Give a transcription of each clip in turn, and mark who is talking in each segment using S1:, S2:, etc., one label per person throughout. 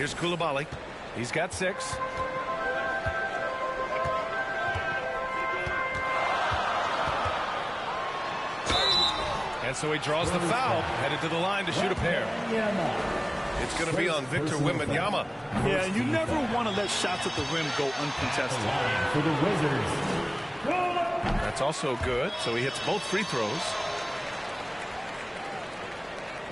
S1: Here's Coulibaly. He's got 6. And so he draws the foul, headed to the line to shoot a pair. It's going to be on Victor Wembanyama.
S2: Yeah, you never want to let shots at the rim go uncontested.
S3: For the Wizards.
S1: That's also good, so he hits both free throws.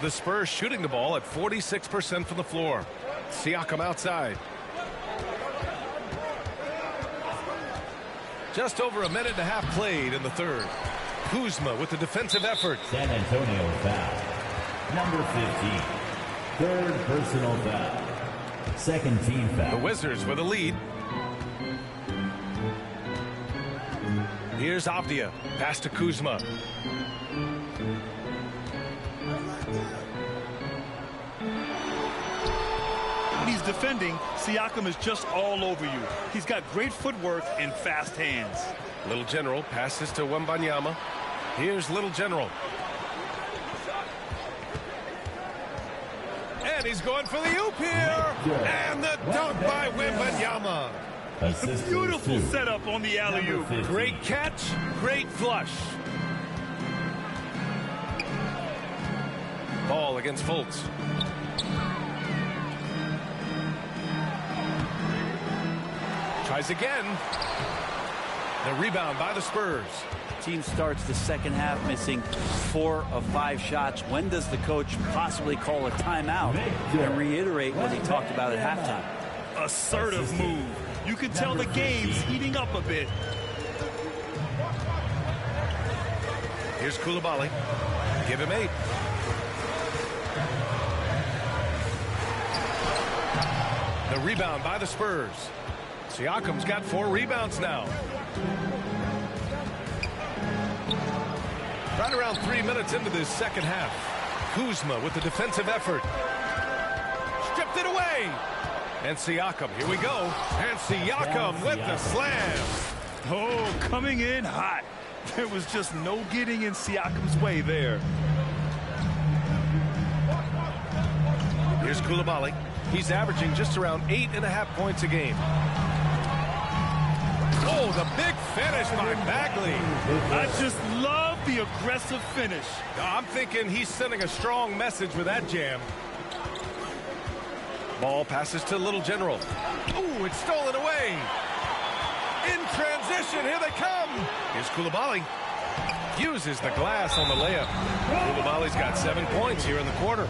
S1: The Spurs shooting the ball at 46% from the floor. Siakam outside. Just over a minute and a half played in the third. Kuzma with the defensive effort.
S3: San Antonio foul. Number 15. Third personal foul. Second team foul.
S1: The Wizards with a lead. Here's Avdia. Pass to Kuzma.
S2: When he's defending, Siakam is just all over you. He's got great footwork and fast hands.
S1: Little General passes to Wembanyama. Here's Little General. And he's going for the oop here. And the dunk by Wembanyama.
S2: A beautiful setup on the alley-oop.
S1: Great catch, great flush. Ball against Fultz. Tries again. The rebound by the Spurs.
S4: Team starts the second half missing 4 of 5 shots. When does the coach possibly call a timeout and reiterate what he talked about at halftime?
S2: Assertive move. You can tell the game's heating up a bit.
S1: Here's Coulibaly. Give him 8. The rebound by the Spurs. Siakam's got 4 rebounds now. Right around 3 minutes into this second half. Kuzma with the defensive effort. Stripped it away. And Siakam, here we go. And Siakam with the slam.
S2: Oh, coming in hot. There was just no getting in Siakam's way there.
S1: Here's Coulibaly. He's averaging just around 8.5 points a game. Oh, the big finish by Bagley.
S2: I just love the aggressive finish.
S1: I'm thinking he's sending a strong message with that jam. Ball passes to Little General. Ooh, it's stolen away. In transition, here they come. Here's Coulibaly. Uses the glass on the layup. Coulibaly's got 7 points here in the quarter.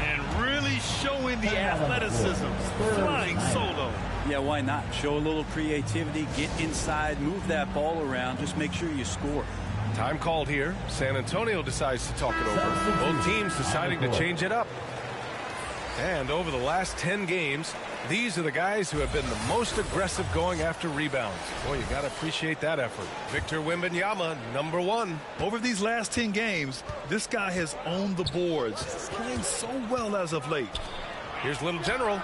S2: And really showing the athleticism. Flying solo.
S4: Yeah, why not? Show a little creativity, get inside, move that ball around, just make sure you score.
S1: Time called here. San Antonio decides to talk it over. Both teams deciding to change it up. And over the last 10 games, these are the guys who have been the most aggressive going after rebounds. Boy, you got to appreciate that effort. Victor Wembanyama, number 1.
S2: Over these last 10 games, this guy has owned the boards. He's playing so well as of late.
S1: Here's Little General.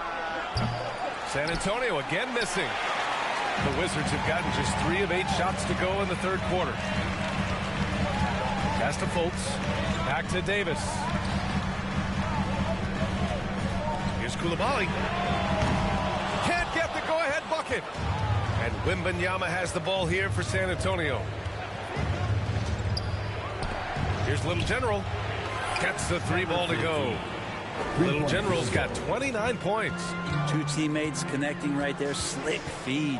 S1: San Antonio again missing. The Wizards have gotten just 3 of 8 shots to go in the third quarter. Pass to Fultz. Back to Davis. Here's Coulibaly. Can't get the go-ahead bucket. And Wembanyama has the ball here for San Antonio. Here's Little General. Gets the 3 ball to go. Little General's got 29 points.
S4: 2 teammates connecting right there. Slick feed.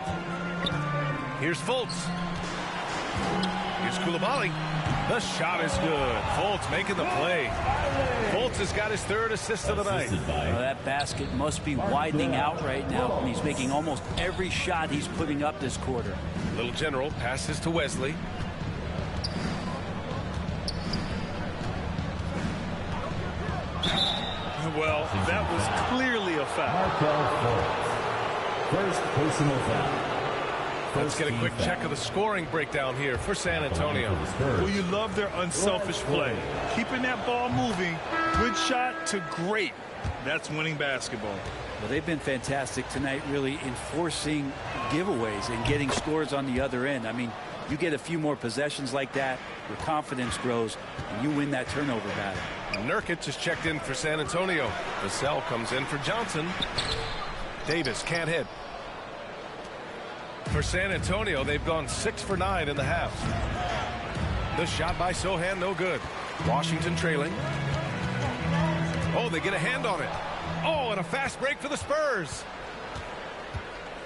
S1: Here's Fultz. Here's Coulibaly. The shot is good. Fultz making the play. Fultz has got his 3rd assist of the night.
S4: That basket must be widening out right now. And he's making almost every shot he's putting up this quarter.
S1: Little General passes to Wesley.
S2: Well, that was clearly a foul.
S3: First personal foul.
S1: Let's get a quick check of the scoring breakdown here for San Antonio.
S2: Well, you love their unselfish play. Keeping that ball moving. Good shot to great. That's winning basketball.
S4: Well, they've been fantastic tonight, really enforcing giveaways and getting scores on the other end. I mean, You get a few more possessions like that, your confidence grows, and you win that turnover battle.
S1: Nurkic is checked in for San Antonio. Vassell comes in for Johnson. Davis can't hit. For San Antonio, they've gone 6 for 9 in the half. The shot by Sochan, no good. Washington trailing. Oh, they get a hand on it. Oh, and a fast break for the Spurs.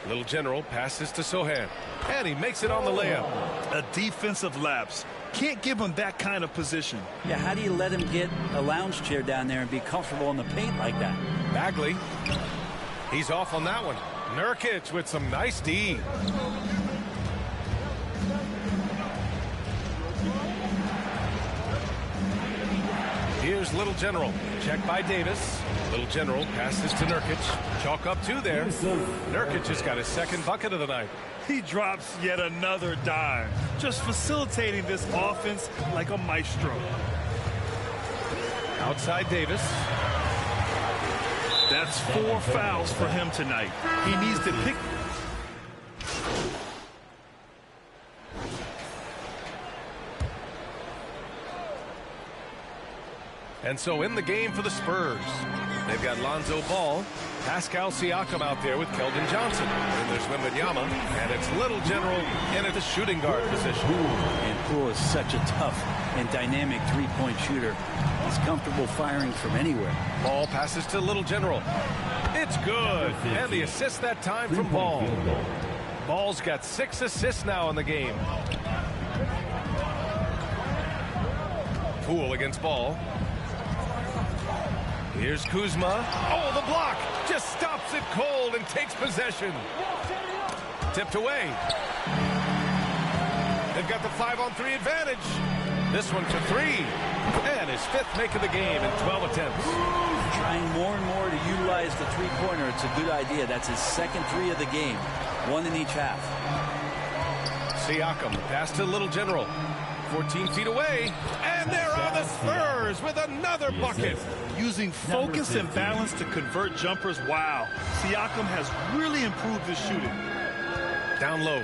S1: Little General passes to Sochan, and he makes it on the layup.
S2: A defensive lapse. Can't give him that kind of position.
S4: Yeah, how do you let him get a lounge chair down there and be comfortable in the paint like that?
S1: Bagley, he's off on that one. Nurkic with some nice D. Here's Little General. Check by Davis. Little General passes to Nurkic. Chalk up 2 there. Nurkic has got his second bucket of the night.
S2: He drops yet another dime. Just facilitating this offense like a maestro.
S1: Outside Davis.
S2: That's 4 fouls for him tonight. He needs to pick.
S1: And so in the game for the Spurs, they've got Lonzo Ball, Pascal Siakam out there with Keldon Johnson. And there's Wembanyama, and it's Little General in at the shooting guard position.
S4: And Poole is such a tough and dynamic three-point shooter. He's comfortable firing from anywhere.
S1: Ball passes to Little General. It's good. And the assist that time from Ball. Ball's got 6 assists now in the game. Poole against Ball. Here's Kuzma. Oh, the block just stops it cold and takes possession. Tipped away. They've got the 5-on-3 advantage. This one for 3. And his 5th make of the game in 12 attempts.
S4: Trying more and more to utilize the three-pointer. It's a good idea. That's his second 3 of the game. 1 in each half.
S1: Siakam, pass to Little General. 14 feet away. And there are the Spurs with another bucket.
S2: Using focus and balance to convert jumpers. Wow. Siakam has really improved his shooting.
S1: Down low.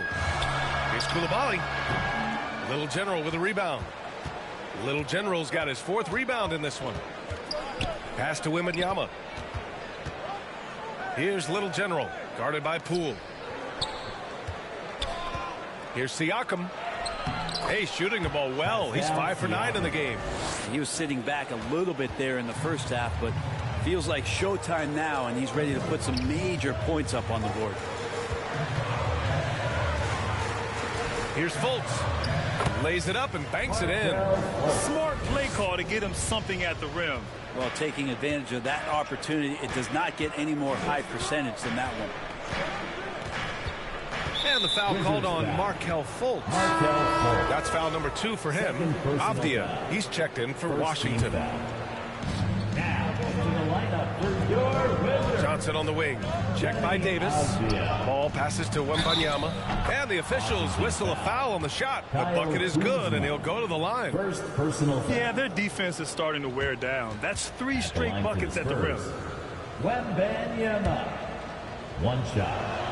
S1: Here's Coulibaly. Little General with a rebound. Little General's got his 4th rebound in this one. Pass to Wembanyama. Here's Little General, guarded by Poole. Here's Siakam. Hey, shooting the ball well. He's 5 for 9 in the game.
S4: He was sitting back a little bit there in the first half, but feels like showtime now, and he's ready to put some major points up on the board.
S1: Here's Fultz. Lays it up and banks it in.
S2: Smart play call to get him something at the rim.
S4: Well, taking advantage of that opportunity, it does not get any more high percentage than that one.
S1: And the foul called on Markelle Fultz. That's foul number 2 for him. Avdia, he's checked in for Washington. Johnson on the wing. Check by Davis. Ball passes to Wembanyama. And the officials whistle a foul on the shot. The bucket is good, and he'll go to the line.
S2: Yeah, their defense is starting to wear down. That's 3 straight buckets at the rim.
S3: Wembanyama. 1 shot.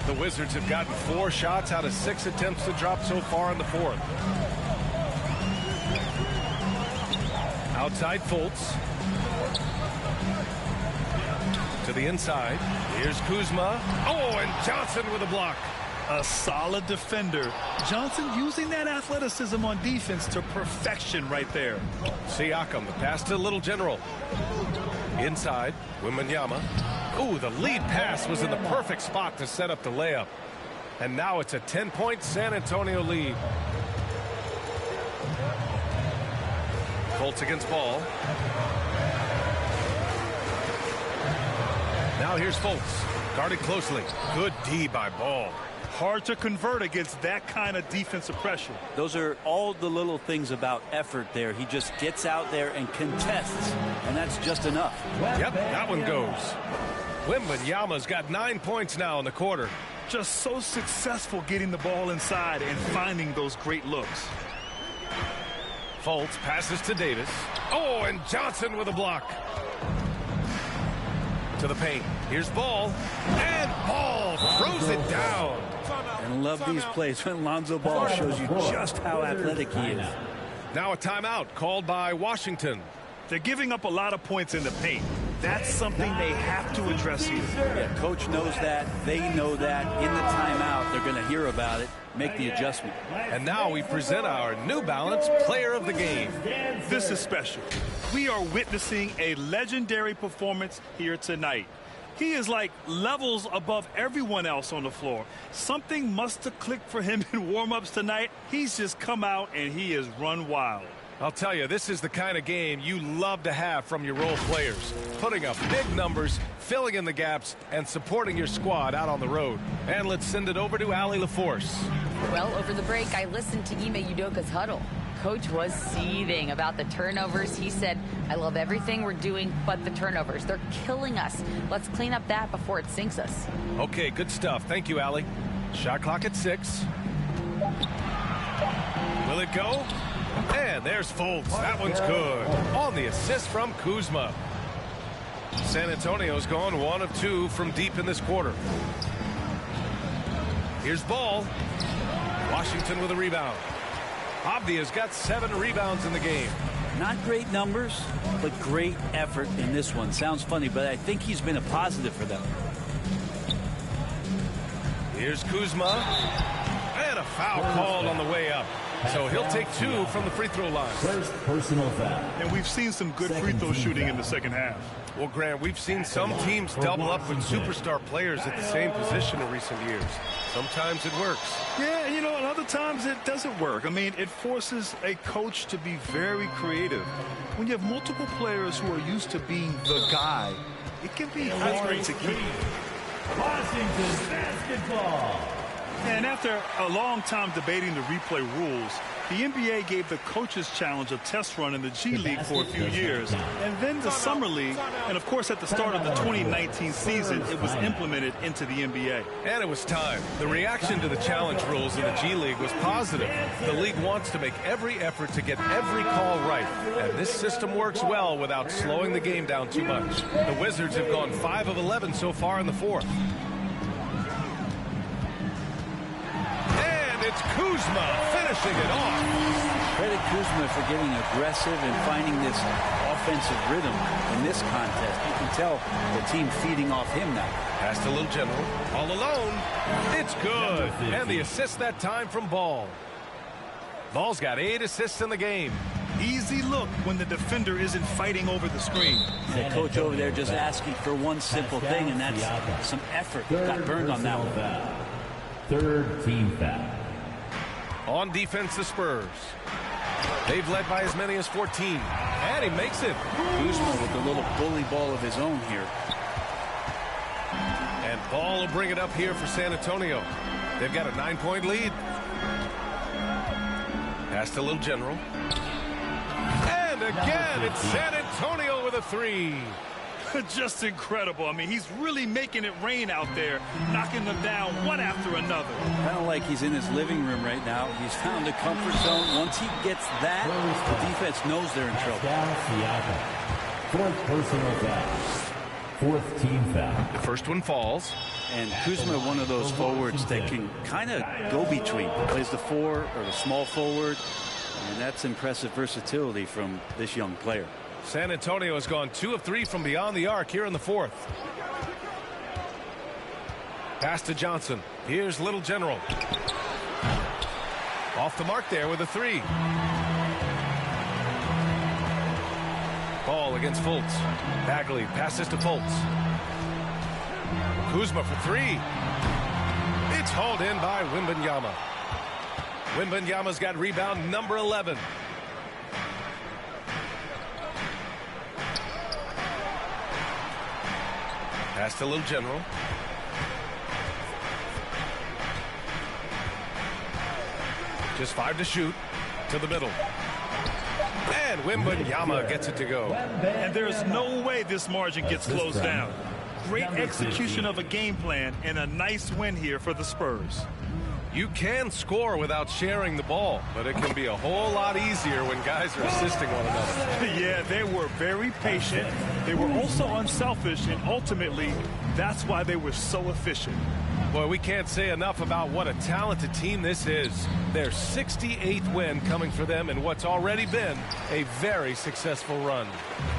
S1: The Wizards have gotten 4 shots out of 6 attempts to drop so far in the 4th. Outside Fultz. To the inside. Here's Kuzma. Oh, and Johnson with a block.
S2: A solid defender. Johnson using that athleticism on defense to perfection right there.
S1: Siakam, the pass to Little General. Inside, Wembanyama. Ooh, the lead pass was in the perfect spot to set up the layup. And now it's a 10-point San Antonio lead. Fultz against Ball. Now here's Fultz. Guarded closely. Good D by Ball.
S2: Hard to convert against that kind of defensive pressure.
S4: Those are all the little things about effort there. He just gets out there and contests, and that's just enough.
S1: Yep, that one goes. Wembanyama's got 9 points now in the quarter.
S2: Just so successful getting the ball inside and finding those great looks.
S1: Fultz passes to Davis. Oh, and Johnson with a block. To the paint. Here's Ball. And Ball throws it down.
S4: And love these plays when Lonzo Ball shows you just how athletic he is.
S1: Now a timeout called by Washington.
S2: They're giving up a lot of points in the paint. That's something they have to address here.
S4: Yeah, coach knows that. They know that. In the timeout, they're going to hear about it, make the adjustment.
S1: And now we present our New Balance Player of the Game.
S2: This is special. We are witnessing a legendary performance here tonight. He is like levels above everyone else on the floor. Something must have clicked for him in warm-ups tonight. He's just come out and he has run wild.
S1: I'll tell you, this is the kind of game you love to have from your role players. Putting up big numbers, filling in the gaps, and supporting your squad out on the road. And let's send it over to Allie LaForce.
S5: Well, over the break, I listened to Ime Udoka's huddle. Coach was seething about the turnovers. He said, I love everything we're doing but the turnovers. They're killing us. Let's clean up that before it sinks us.
S1: Okay, good stuff. Thank you, Allie. Shot clock at 6. Will it go? And there's Fultz. That one's good. On the assist from Kuzma. San Antonio's gone 1 of 2 from deep in this quarter. Here's Ball. Washington with a rebound. Abdia's got 7 rebounds in the game.
S4: Not great numbers, but great effort in this one. Sounds funny, but I think he's been a positive for them.
S1: Here's Kuzma. And a foul called on the way up. So he'll take 2 from the free throw line.
S3: First personal foul.
S2: And we've seen some good free throw shooting in the second half.
S1: Well, Grant, we've seen some teams double up with superstar players at the same position in recent years. Sometimes it works.
S2: Yeah, and other times it doesn't work. I mean, it forces a coach to be very creative. When you have multiple players who are used to being the guy, it can be hard to keep.
S3: Washington basketball.
S2: And after a long time debating the replay rules, the NBA gave the Coaches Challenge a test run in the G League for a few years, and then the Summer League, and of course at the start of the 2019 season, it was implemented into the NBA.
S1: And it was time. The reaction to the challenge rules in the G League was positive. The league wants to make every effort to get every call right, and this system works well without slowing the game down too much. The Wizards have gone 5 of 11 so far in the 4th. It's Kuzma finishing it off.
S4: Credit Kuzma for getting aggressive and finding this offensive rhythm in this contest. You can tell the team feeding off him now.
S1: Pass to Little General. All alone. It's good. And the assist that time from Ball. Ball's got 8 assists in the game.
S2: Easy look when the defender isn't fighting over the screen.
S4: The coach over there just asking for one simple thing, and that's some effort. Got burned on that one.
S3: Third team foul.
S1: On defense, the Spurs. They've led by as many as 14. And he makes it.
S4: Kuzma with a little bully ball of his own here.
S1: And Ball will bring it up here for San Antonio. They've got a 9-point lead. Pass to Little General. And again, it's San Antonio with a 3.
S2: Just incredible. I mean, he's really making it rain out there, knocking them down one after another.
S4: Kind of like he's in his living room right now. He's found a comfort zone. Once he gets that, the defense knows they're in trouble.
S3: Fourth personal foul. Fourth team foul.
S1: The first one falls.
S4: And Kuzma, one of those forwards that can kind of go between. Plays the 4 or the small forward. And that's impressive versatility from this young player.
S1: San Antonio has gone 2 of 3 from beyond the arc here in the 4th. Pass to Johnson. Here's Little General. Off the mark there with a 3. Ball against Fultz. Bagley passes to Fultz. Kuzma for 3. It's hauled in by Wembanyama. Wembanyama's got rebound number 11. Pass to Little General. Just 5 to shoot. To the middle. And Wembanyama gets it to go.
S2: And there's no way this margin gets closed down. Great execution of a game plan and a nice win here for the Spurs.
S1: You can score without sharing the ball, but it can be a whole lot easier when guys are assisting one another.
S2: Yeah, they were very patient. They were also unselfish, and ultimately, that's why they were so efficient.
S1: Boy, we can't say enough about what a talented team this is. Their 68th win coming for them in what's already been a very successful run.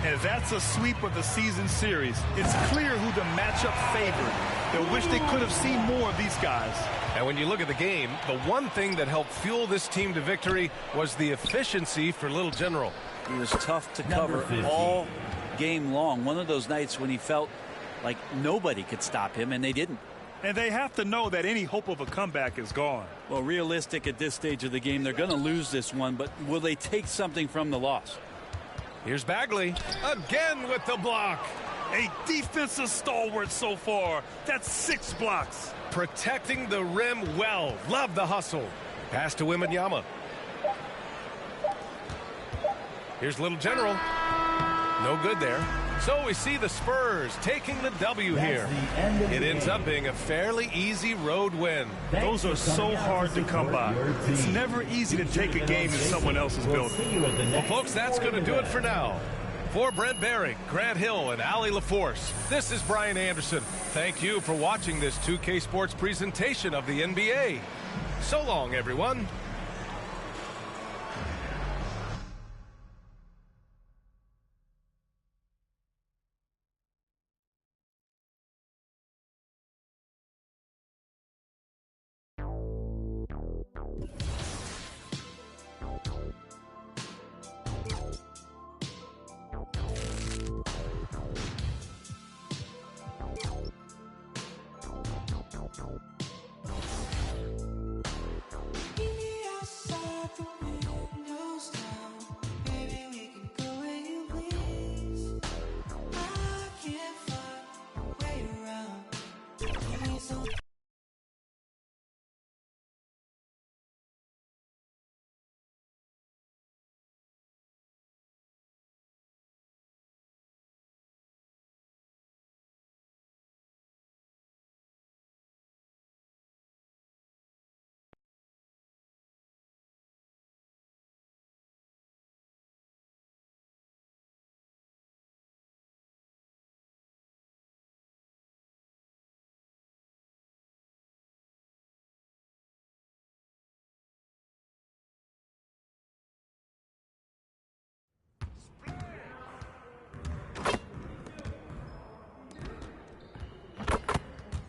S2: And that's a sweep of the season series. It's clear who the matchup favored. They wish they could have seen more of these guys.
S1: And when you look at the game, the one thing that helped fuel this team to victory was the efficiency for Little General.
S4: He was tough to cover all game long. One of those nights when he felt like nobody could stop him, and they didn't.
S2: And they have to know that any hope of a comeback is gone.
S4: Well, realistic at this stage of the game, they're going to lose this one, but will they take something from the loss?
S1: Here's Bagley again with the block.
S2: A defensive stalwart so far. That's 6 blocks.
S1: Protecting the rim well. Love the hustle. Pass to Wembanyama. Here's Little General. No good there. So we see the Spurs taking the W here. It ends up being a fairly easy road win.
S2: Those are so hard to come by. It's never easy to take a game in someone else's building.
S1: Well, folks, that's going to do it for now. For Brent Barry, Grant Hill, and Allie LaForce, this is Brian Anderson. Thank you for watching this 2K Sports presentation of the NBA. So long, everyone.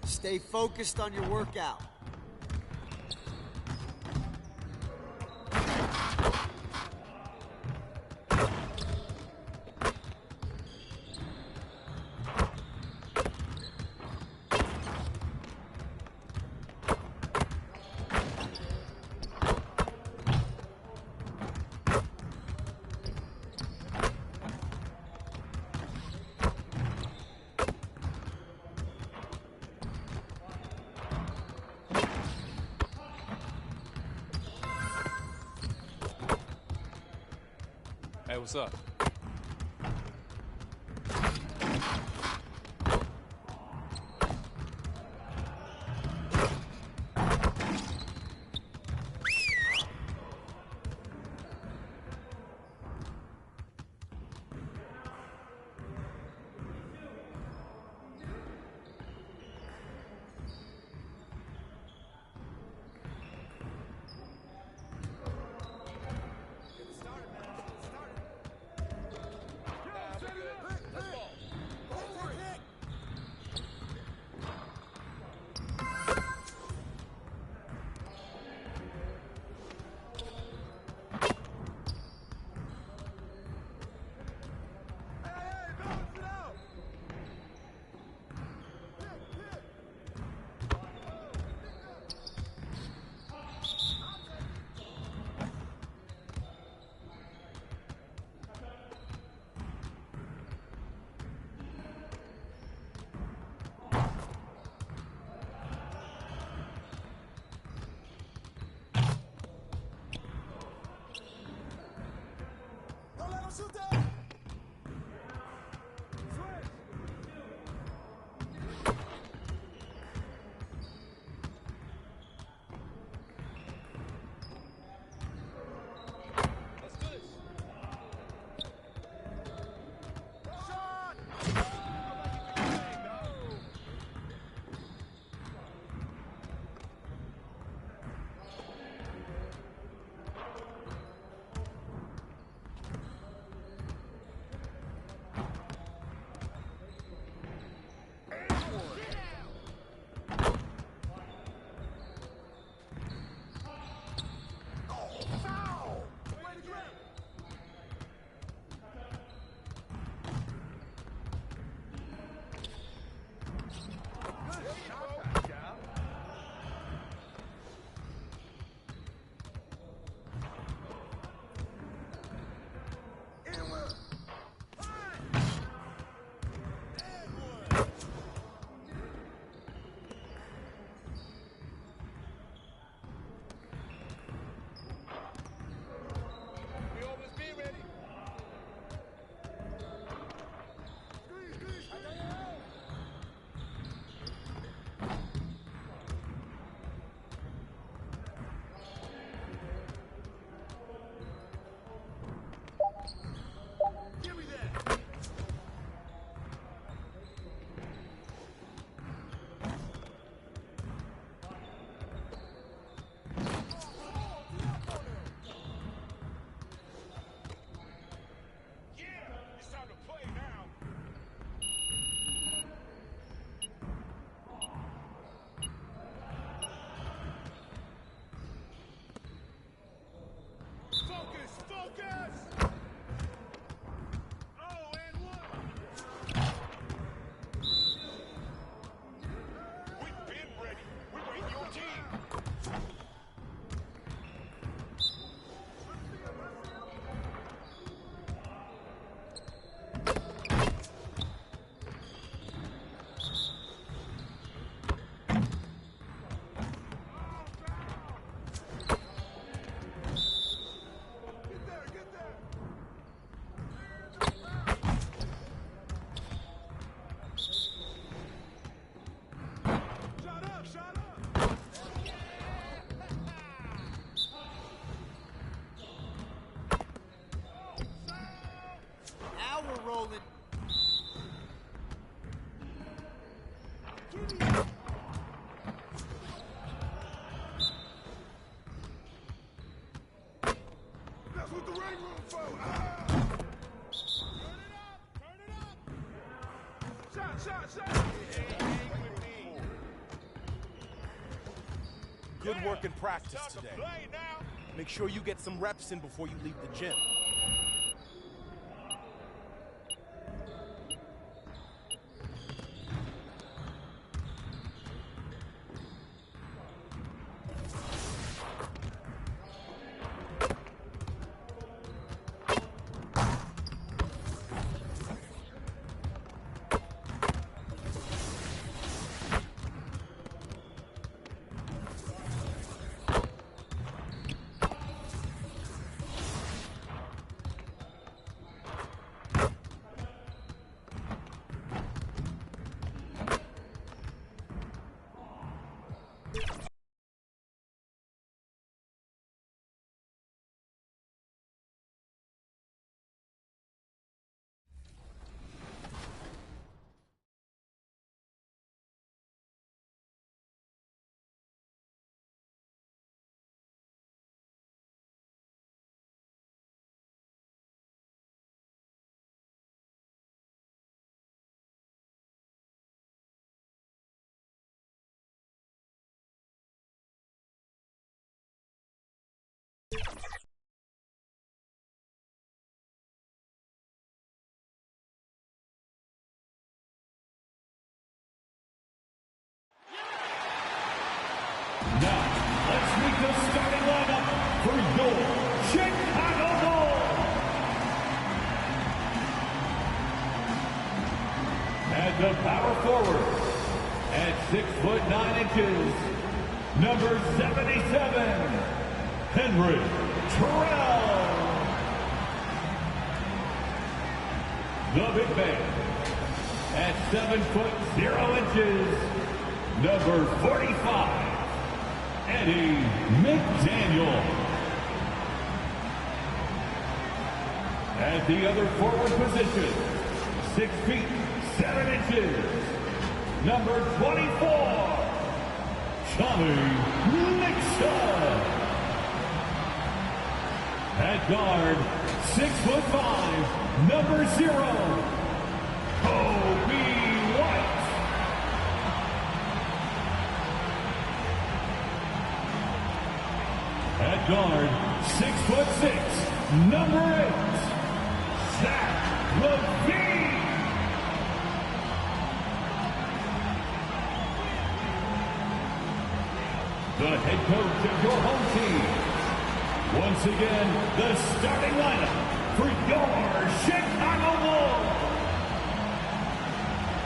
S6: Stay focused on your workout.
S7: Hey, what's up?
S6: rolling.
S7: That's what the ring room for. Turn it up. Shot.
S8: Good work in practice today. Make sure you get some reps in before you leave the gym.
S3: Now, let's meet the starting lineup for your Chicago Bulls. At the power forward, at 6'9", number 77, Henry Terrell. The big man, at 7'0", number 45. Eddie McDaniel. At the other forward position, 6'7", number 24, Tommy Nixon. At guard, 6'5", number 0, Kobe White. At guard, 6'6", number 8, Zach LaVine. The head coach of your home team. Once again, the starting lineup for your Chicago Bulls.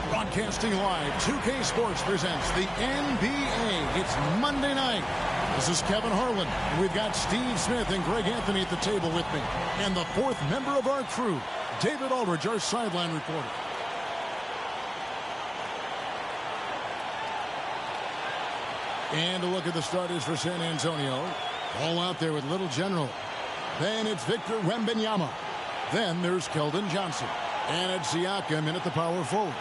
S7: Broadcasting live, 2K Sports presents the NBA. It's Monday night. This is Kevin Harlan, and we've got Steve Smith and Greg Anthony at the table with me. And the fourth member of our crew, David Aldridge, our sideline reporter. And a look at the starters for San Antonio. All out there with Little General. Then it's Victor Wembanyama. Then there's Keldon Johnson. And it's Siakam in at the power forward.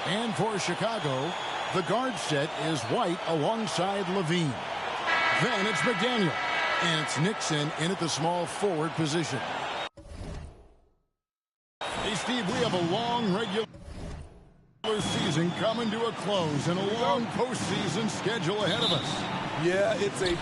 S7: And for Chicago, the guard set is White alongside LaVine. Then it's McDaniel. And it's Nixon in at the small forward position. Hey, Steve, we have a long regular season coming to a close and a long postseason schedule ahead of us.
S8: Yeah, it's a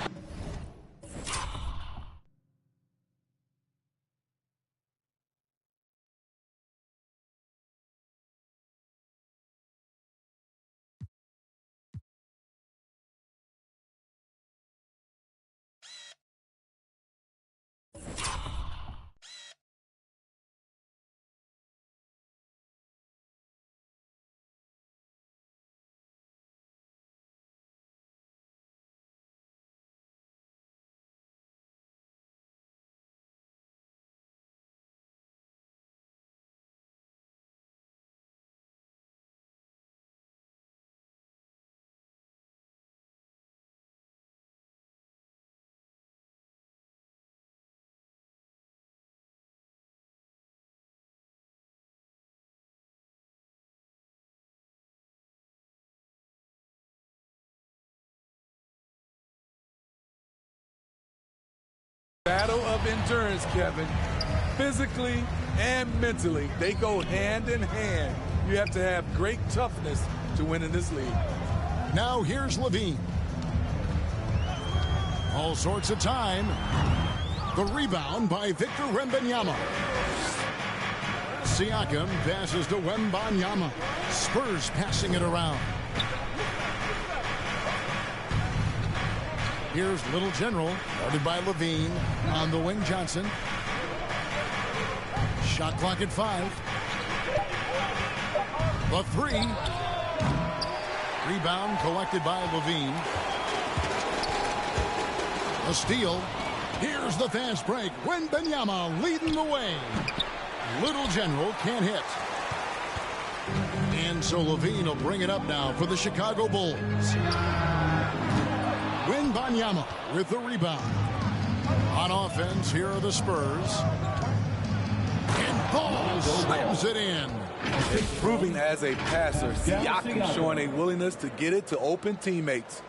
S9: Battle of endurance, Kevin. Physically and mentally, they go hand in hand. You have to have great toughness to win in this league.
S7: Now here's Levine. All sorts of time. The rebound by Victor Wembanyama. Siakam passes to Wembanyama. Spurs passing it around. Here's Little General, guarded by Levine. On the wing, Johnson. Shot clock at 5. The 3. Rebound collected by Levine. A steal. Here's the fast break. Wembanyama leading the way. Little General can't hit. And so Levine will bring it up now for the Chicago Bulls. Wembanyama with the rebound. On offense, here are the Spurs. And Ball slams it in.
S9: Improving as a passer, Siakam showing a willingness to get it to open teammates.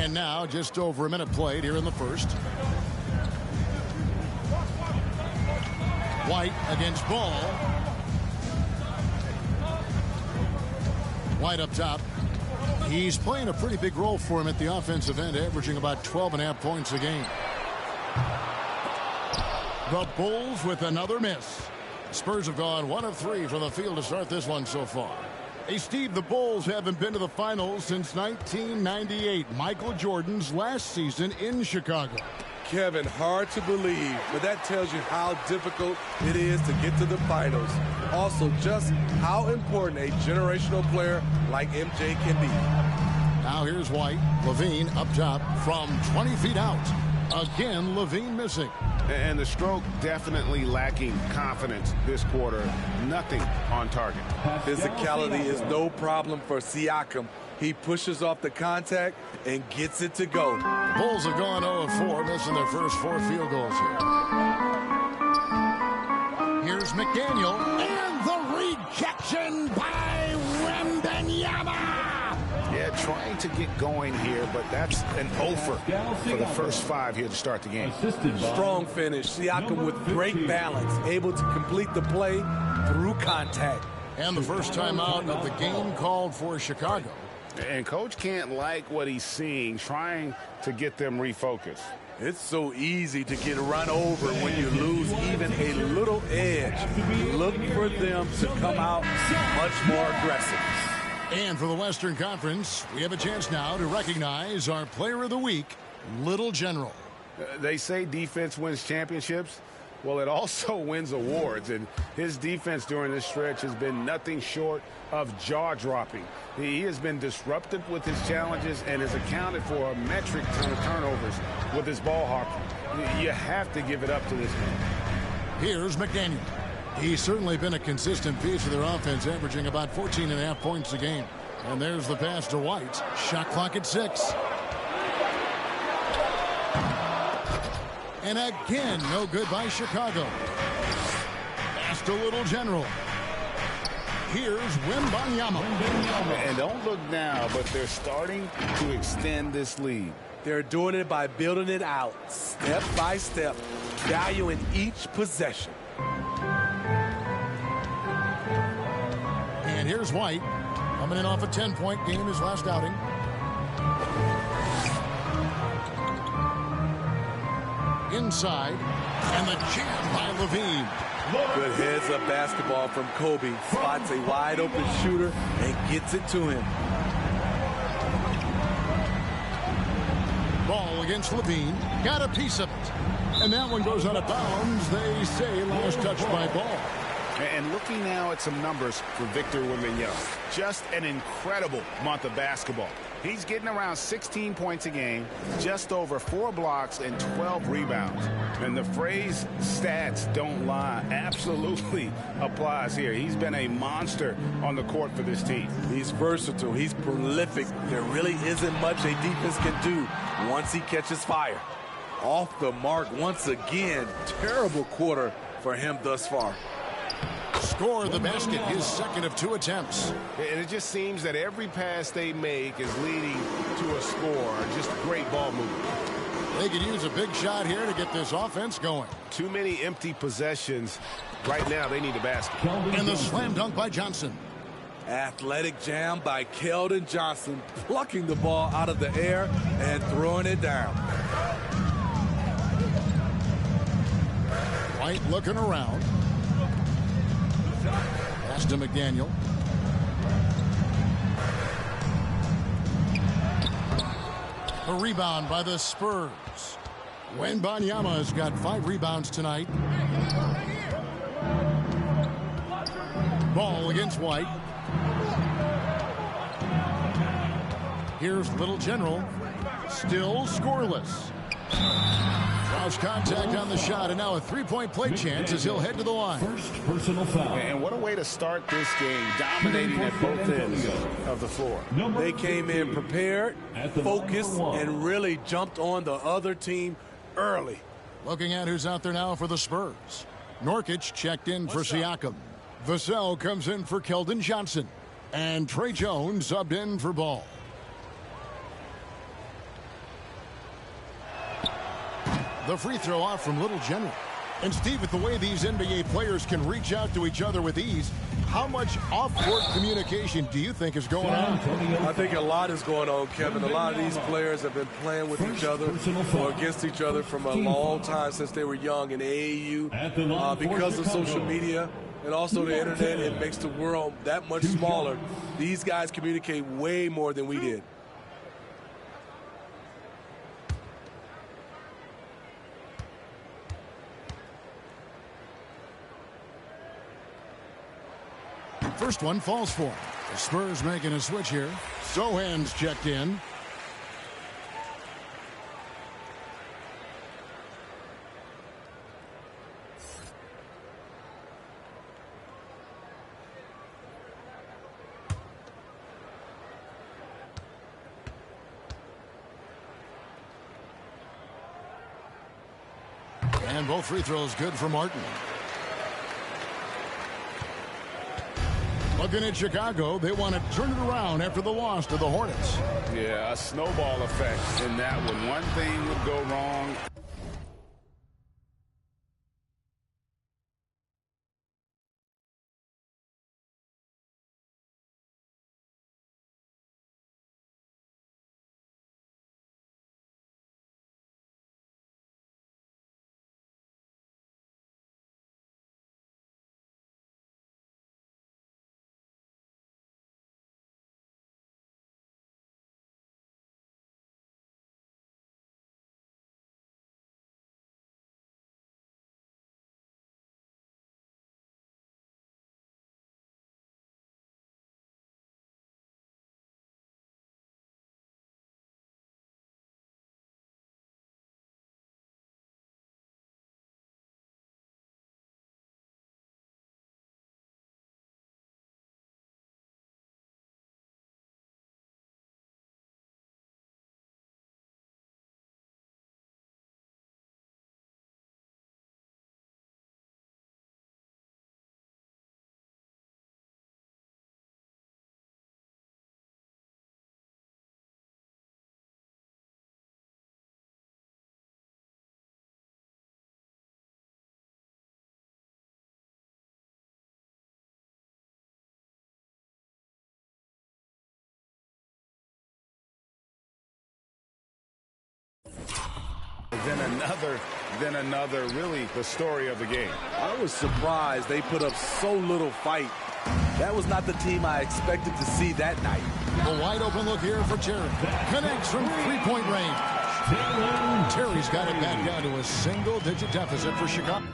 S7: And now just over a minute played here in the first. White against Ball. White up top. He's playing a pretty big role for him at the offensive end, averaging about 12.5 points a game. The Bulls with another miss. Spurs have gone 1 of 3 from the field to start this one so far. Hey, Steve, the Bulls haven't been to the finals since 1998, Michael Jordan's last season in Chicago.
S9: Kevin, hard to believe, but that tells you how difficult it is to get to the finals. Also, just how important a generational player like MJ can be.
S7: Now here's White. Levine up top from 20 feet out. Again, Levine missing.
S10: And the stroke definitely lacking confidence this quarter. Nothing on target.
S9: Physicality is no problem for Siakam. He pushes off the contact and gets it to go.
S7: The Bulls have gone 0-4, missing their first 4 field goals here. Here's McDaniel, and the rejection by Wembanyama.
S10: Yeah, trying to get going here, but that's an offer for the first 5 here to start the game.
S9: Strong finish. Siakam with great balance, able to complete the play through contact.
S7: And the first timeout of the game called for Chicago.
S11: And Coach can't like what he's seeing, trying to get them refocused.
S9: It's so easy to get run over when you lose even a little edge. Look for them to come out much more aggressive.
S7: And for the Western Conference, we have a chance now to recognize our Player of the Week, Little General.
S11: They say defense wins championships. Well, it also wins awards, and his defense during this stretch has been nothing short of jaw-dropping. He has been disruptive with his challenges and has accounted for a metric ton of turnovers with his ball hawking. You have to give it up to this man.
S7: Here's McDaniel. He's certainly been a consistent piece of their offense, averaging about 14.5 points a game. And there's the pass to White. Shot clock at 6. And again, no good by Chicago. Pass to Little General. Here's Wembanyama.
S11: And don't look now, but they're starting to extend this lead.
S9: They're doing it by building it out, step by step, valuing each possession.
S7: And here's White, coming in off a 10-point game his last outing. Inside, and the jam by Levine.
S9: Good heads-up basketball from Kobe. Spots a wide-open shooter and gets it to him.
S7: Ball against Levine. Got a piece of it. And that one goes out of bounds. They say last touched by Ball.
S11: And looking now at some numbers for Victor Wembanyama. Just an incredible month of basketball. He's getting around 16 points a game, just over 4 blocks and 12 rebounds. And the phrase stats don't lie absolutely applies here. He's been a monster on the court for this team.
S9: He's versatile. He's prolific. There really isn't much a defense can do once he catches fire. Off the mark once again. Terrible quarter for him thus far.
S7: Score the basket, his second of 2 attempts.
S1: And it just seems that every pass they make is leading to a score. Just great ball movement.
S7: They could use a big shot here to get this offense going.
S1: Too many empty possessions. Right now, they need a basket.
S7: And the slam dunk by Johnson.
S9: Athletic jam by Keldon Johnson, plucking the ball out of the air and throwing it down.
S7: White looking around. Pass to McDaniel. A rebound by the Spurs. Wembanyama has got 5 rebounds tonight. Ball against White. Here's Little General. Still scoreless. Draws contact on the shot, and now a 3-point play chance as he'll head to the line.
S3: First personal foul.
S11: And what a way to start this game, dominating at both ends of the floor.
S9: They came in prepared, focused, and really jumped on the other team early.
S7: Looking at who's out there now for the Spurs. Nurkic checked in for Siakam. Vassell comes in for Keldon Johnson. And Trey Jones subbed in for Ball. The free throw off from Little General. And Steve, with the way these NBA players can reach out to each other with ease, how much off-court communication do you think is going on?
S9: I think a lot is going on, Kevin. A lot of these players have been playing with each other or against each other from a long time since they were young in AAU. Because of social media and also the internet, it makes the world that much smaller. These guys communicate way more than we did.
S7: First one falls for him. The Spurs making a switch here. Sohan's checked in. And both free throws good for Martin. Looking at Chicago, they want to turn it around after the loss to the Hornets.
S11: Yeah, a snowball effect in that one. One thing would go wrong. Then another, really the story of the game.
S9: I was surprised they put up so little fight. That was not the team I expected to see that night.
S7: A wide open look here for Terry. Connects from three-point range. Terry's got it back down to a single-digit deficit for Chicago.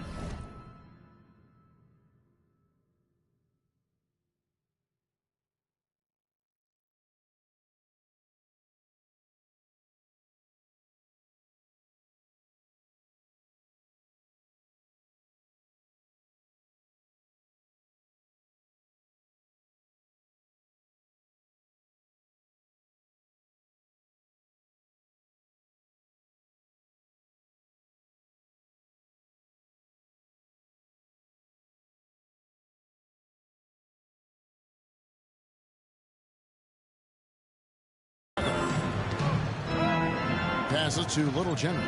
S7: Passes to Little General.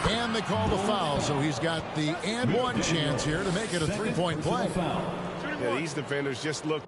S7: And they call the foul, so he's got the and one chance here to make it a three-point play.
S11: Yeah, these defenders just look.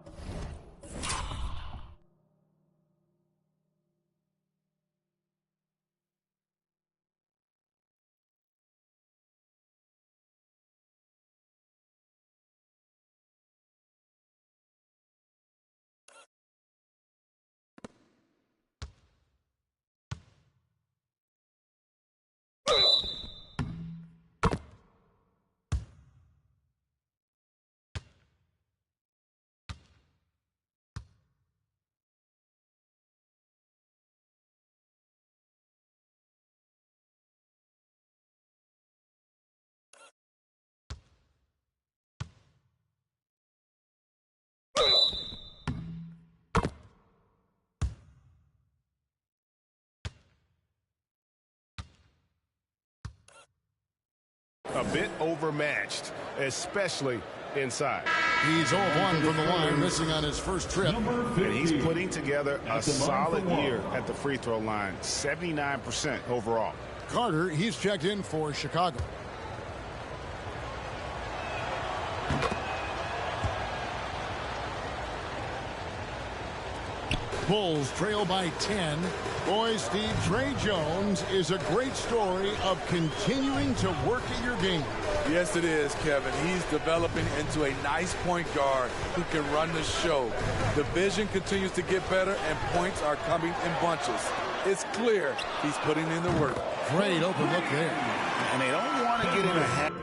S11: A bit overmatched, especially inside.
S7: He's 0-1 from the line, missing on his first trip.
S11: And he's putting together a solid year at the free throw line, 79% overall.
S7: Carter, he's checked in for Chicago. Bulls trail by 10. Boy, Steve, Trey Jones is a great story of continuing to work at your game.
S9: Yes, it is, Kevin. He's developing into a nice point guard who can run the show. The vision continues to get better, and points are coming in bunches. It's clear he's putting in the work.
S7: Great open look there.
S11: And they don't want to get in a habit.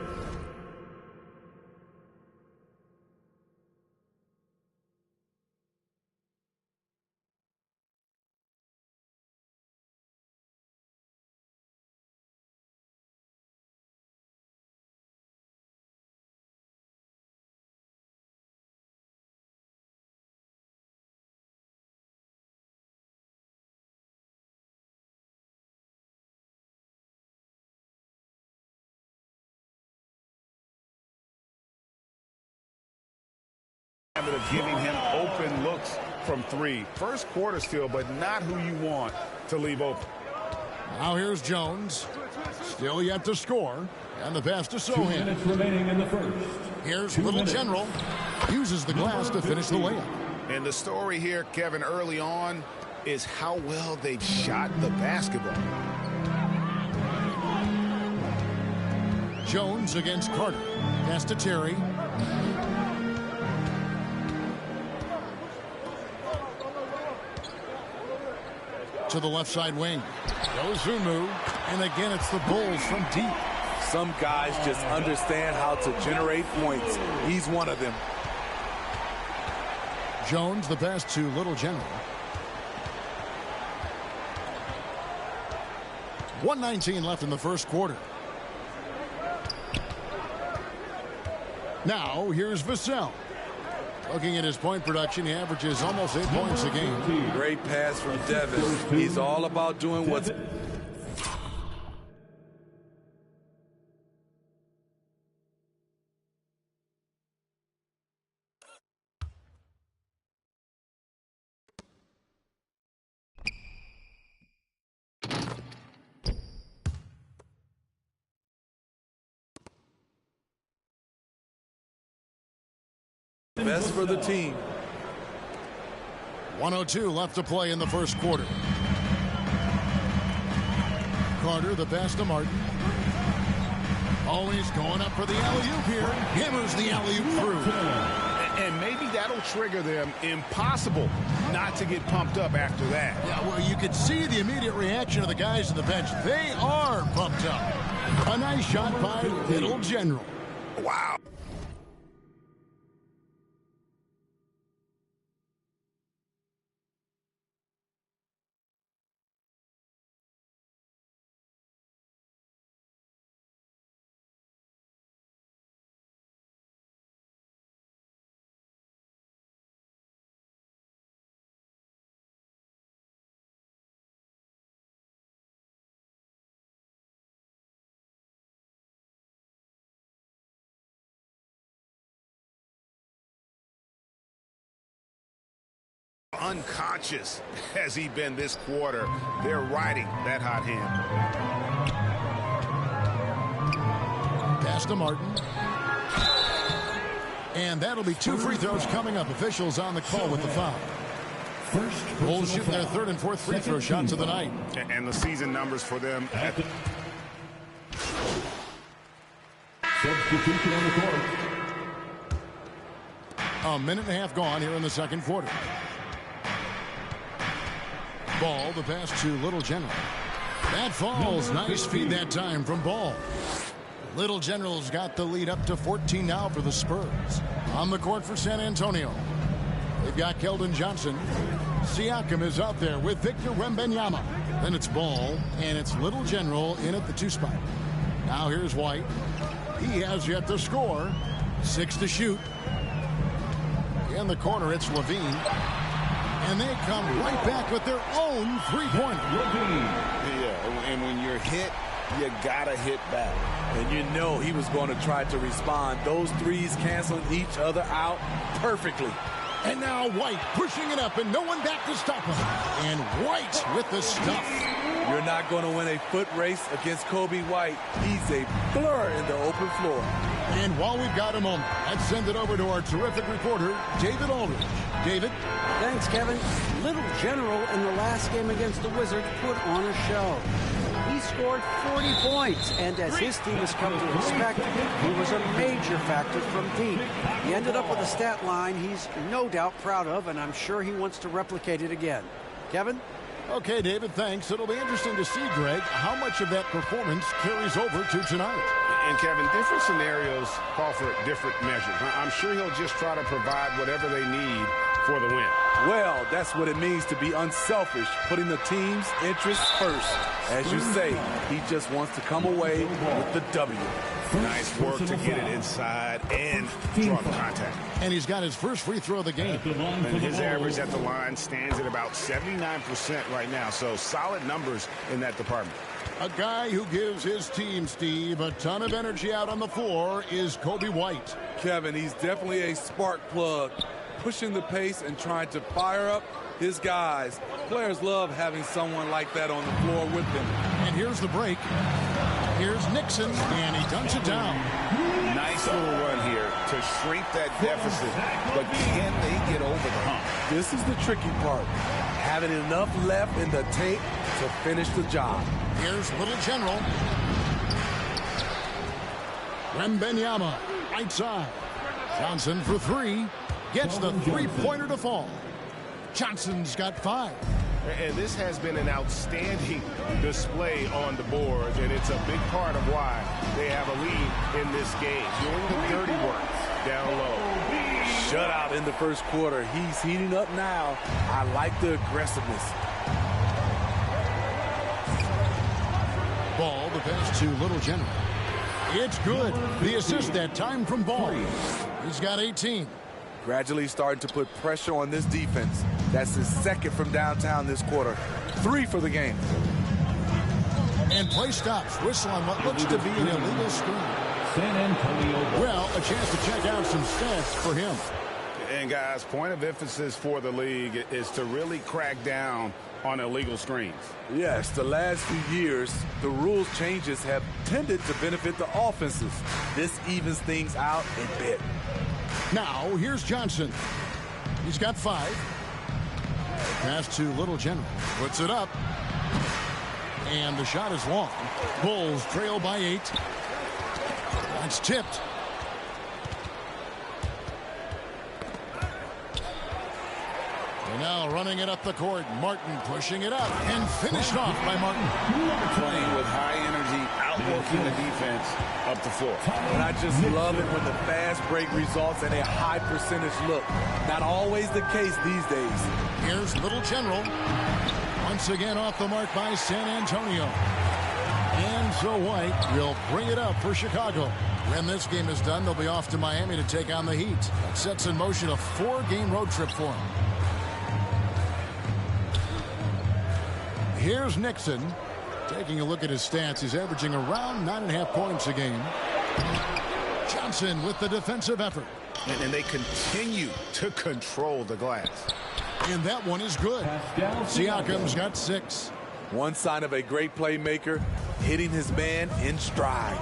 S11: Of giving him open looks from three. First quarter still, but not who you want to leave open.
S7: Now here's Jones. Still yet to score. And the pass to Sohan.
S3: 2 minutes remaining in the first.
S7: Here's Little General. Uses the glass to finish the layup.
S11: And the story here, Kevin, early on is how well they've shot the basketball.
S7: Jones against Carter. Pass to Terry. To the left side wing. Dosunmu. And again, it's the Bulls from deep.
S9: Some guys just understand how to generate points. He's one of them.
S7: Jones, the pass to Little General. 1:19 left in the first quarter. Now, here's Vassell. Looking at his point production, he averages almost 8 points a game.
S9: Great pass from Devin. He's all about doing what's... best for the team.
S7: 1:02 left to play in the first quarter. Carter, the pass to Martin. Always going up for the alley-oop here. Hammers the alley-oop through.
S11: And maybe that'll trigger them. Impossible not to get pumped up after that.
S7: Yeah, well, you could see the immediate reaction of the guys on the bench. They are pumped up. A nice shot by Little General.
S11: Wow. Unconscious has he been this quarter. They're riding that hot hand.
S7: Pass to Martin. And that'll be 2 free throws coming up. Officials on the call with the foul. Bulls shooting their 3rd and 4th free throw shots of the night.
S11: And the season numbers for them.
S3: Substitution on the court.
S7: A minute and a half gone here in the second quarter. Ball, the pass to Little General. That falls. Nice feed that time from Ball. Little General's got the lead up to 14 now for the Spurs. On the court for San Antonio. They've got Keldon Johnson. Siakam is out there with Victor Wembanyama. Then it's Ball, and it's Little General in at the 2 spot. Now here's White. He has yet to score. 6 to shoot. In the corner, it's Levine. And they come right back with their own three-pointer.
S10: Yeah, and when you're hit, you gotta hit back.
S12: And you know he was going to try to respond. Those threes canceling each other out perfectly.
S7: And now White pushing it up and no one back to stop him. And White with the stuff.
S12: You're not going to win a foot race against Kobe White. He's a blur in the open floor.
S7: And while we've got a moment, let's send it over to our terrific reporter, David Aldridge. David?
S13: Thanks, Kevin. Little General in the last game against the Wizards put on a show. He scored 40 points, and as his team has come to expect, he was a major factor from deep. He ended up with a stat line he's no doubt proud of, and I'm sure he wants to replicate it again. Kevin?
S7: Okay, David, thanks. It'll be interesting to see, Greg, how much of that performance carries over to tonight.
S11: And, Kevin, different scenarios call for different measures. I'm sure he'll just try to provide whatever they need for the win.
S12: Well, that's what it means to be unselfish, putting the team's interests first. As you say, he just wants to come away with the W.
S11: Nice work to get it inside and draw the contact.
S7: And he's got his first free throw of the game.
S11: And his average at the line stands at about 79% right now. So solid numbers in that department.
S7: A guy who gives his team, Steve, a ton of energy out on the floor is Kobe White.
S12: Kevin, he's definitely a spark plug, pushing the pace and trying to fire up his guys. Players love having someone like that on the floor with them.
S7: And here's the break. Here's Nixon, and he dunks it down.
S11: Nice little run here to shrink that deficit, but can they get over the hump?
S12: This is the tricky part, having enough left in the tank to finish the job.
S7: Here's Little General. Wembanyama, right side. Johnson for 3. Gets the three-pointer to fall. Johnson's got 5.
S11: And this has been an outstanding display on the boards, and it's a big part of why they have a lead in this game. Doing the dirty work down low.
S12: Shutout in the first quarter. He's heating up now. I like the aggressiveness.
S7: Ball, the pass to Little General. It's good. The assist that time from Ball. He's got 18.
S12: Gradually starting to put pressure on this defense. That's his second from downtown this quarter. 3 for the game.
S7: And play stops. Whistle on what looks to be an illegal screen.
S3: San Antonio.
S7: Well, a chance to check out some stats for him.
S11: And, guys, point of emphasis for the league is to really crack down on illegal screens.
S12: Yes, the last few years, the rules changes have tended to benefit the offenses. This evens things out a bit.
S7: Now, here's Johnson. He's got 5. Pass to Little General. Puts it up. And the shot is long. Bulls trail by 8. That's tipped. And now running it up the court. Martin pushing it up and finished off by Martin.
S11: Playing with high energy, outworking the defense up the floor.
S12: And I just love it when the fast break results in a high percentage look. Not always the case these days.
S7: Here's Little General. Once again off the mark by San Antonio. And so White will bring it up for Chicago. When this game is done, they'll be off to Miami to take on the Heat. That sets in motion a 4-game road trip for them. Here's Nixon. Taking a look at his stats, he's averaging around 9.5 points a game. Johnson with the defensive effort.
S11: And they continue to control the glass.
S7: And that one is good. Siakam's got 6.
S12: One sign of a great playmaker, hitting his man in stride.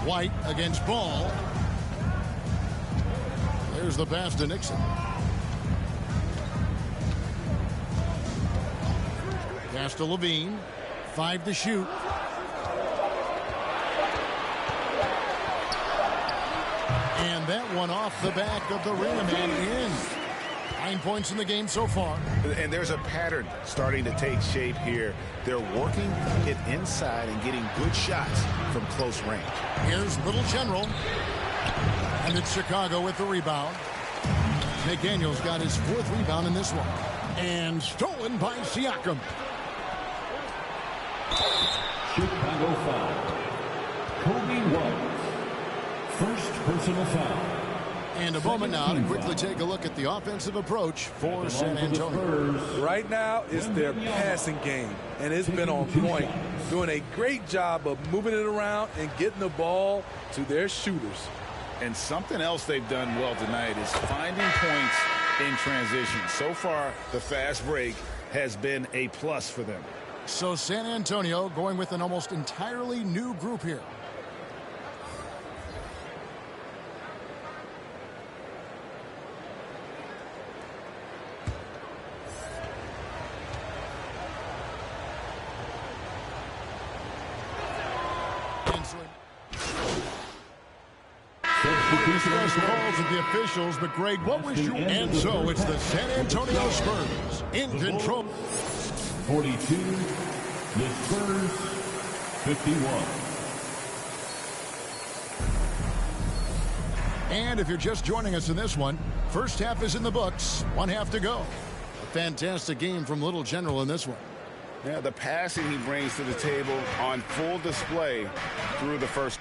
S7: White against Ball. There's the pass to Nixon. Pass to Levine. 5 to shoot. And that one off the back of the rim and in. 9 points in the game so far.
S11: And there's a pattern starting to take shape here. They're working it inside and getting good shots from close range.
S7: Here's Little General. And it's Chicago with the rebound. McDaniel's got his 4th rebound in this one. And stolen by Siakam.
S3: Chicago foul. Kobe White. First personal foul.
S7: And a moment now to quickly take a look at the offensive approach for San Antonio.
S12: Right now, it's their passing game, and it's been on point. Doing a great job of moving it around and getting the ball to their shooters.
S11: And something else they've done well tonight is finding points in transition. So far, the fast break has been a plus for them.
S7: So San Antonio going with an almost entirely new group here. Calls of the officials, but Greg, what was your... And so it's the San Antonio Spurs in control.
S3: 42, the Spurs 51.
S7: And if you're just joining us in this one, first half is in the books, 1 half to go. A fantastic game from Little General in this one.
S11: Yeah, the passing he brings to the table on full display through the first.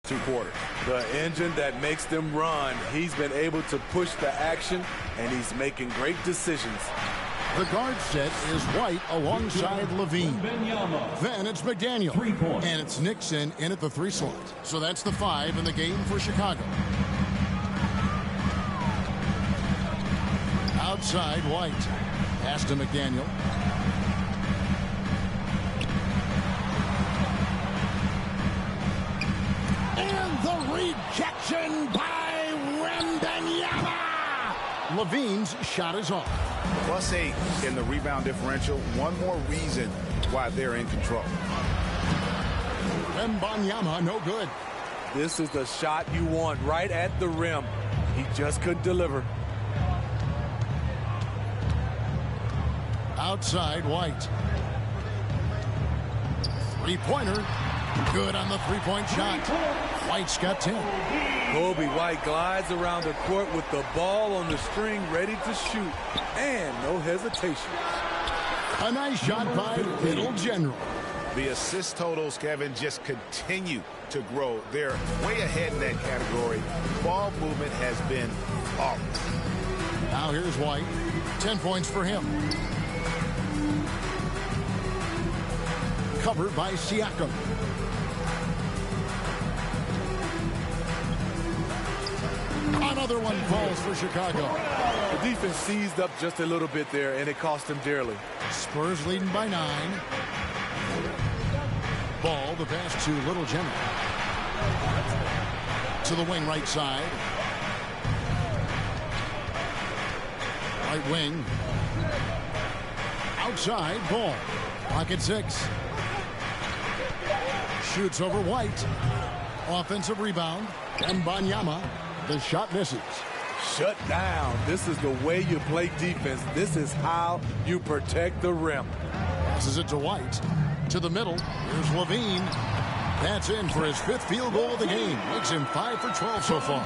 S11: Two quarters.
S12: The engine that makes them run. He's been able to push the action, and he's making great decisions.
S7: The guard set is White alongside Levine. Then it's McDaniel. And it's Nixon in at the 3 slot. So that's the 5 in the game for Chicago. Outside, White. Pass to McDaniel. And the rejection by Wembanyama. Levine's shot is off.
S11: +8 in the rebound differential. One more reason why they're in control.
S7: Wembanyama, no good.
S12: This is the shot you want right at the rim. He just couldn't deliver.
S7: Outside, White. Three-pointer. Good on the three-point shot. White's got 10.
S12: Kobe White glides around the court with the ball on the string ready to shoot. And no hesitation.
S7: A nice shot by Little General.
S11: The assist totals, Kevin, just continue to grow. They're way ahead in that category. Ball movement has been awful.
S7: Now here's White. 10 points for him. Covered by Siakam. Another one falls for Chicago.
S12: The defense seized up just a little bit there, and it cost them dearly.
S7: Spurs leading by 9. Ball, the pass to Little General. To the wing right side. Right wing. Outside, Ball. Pocket 6. Shoots over White. Offensive rebound. Wembanyama. The shot misses.
S12: Shut down. This is the way you play defense. This is how you protect the rim.
S7: Passes it to White. To the middle. Here's Levine. That's in for his 5th field goal of the game. Makes him 5 for 12 so far.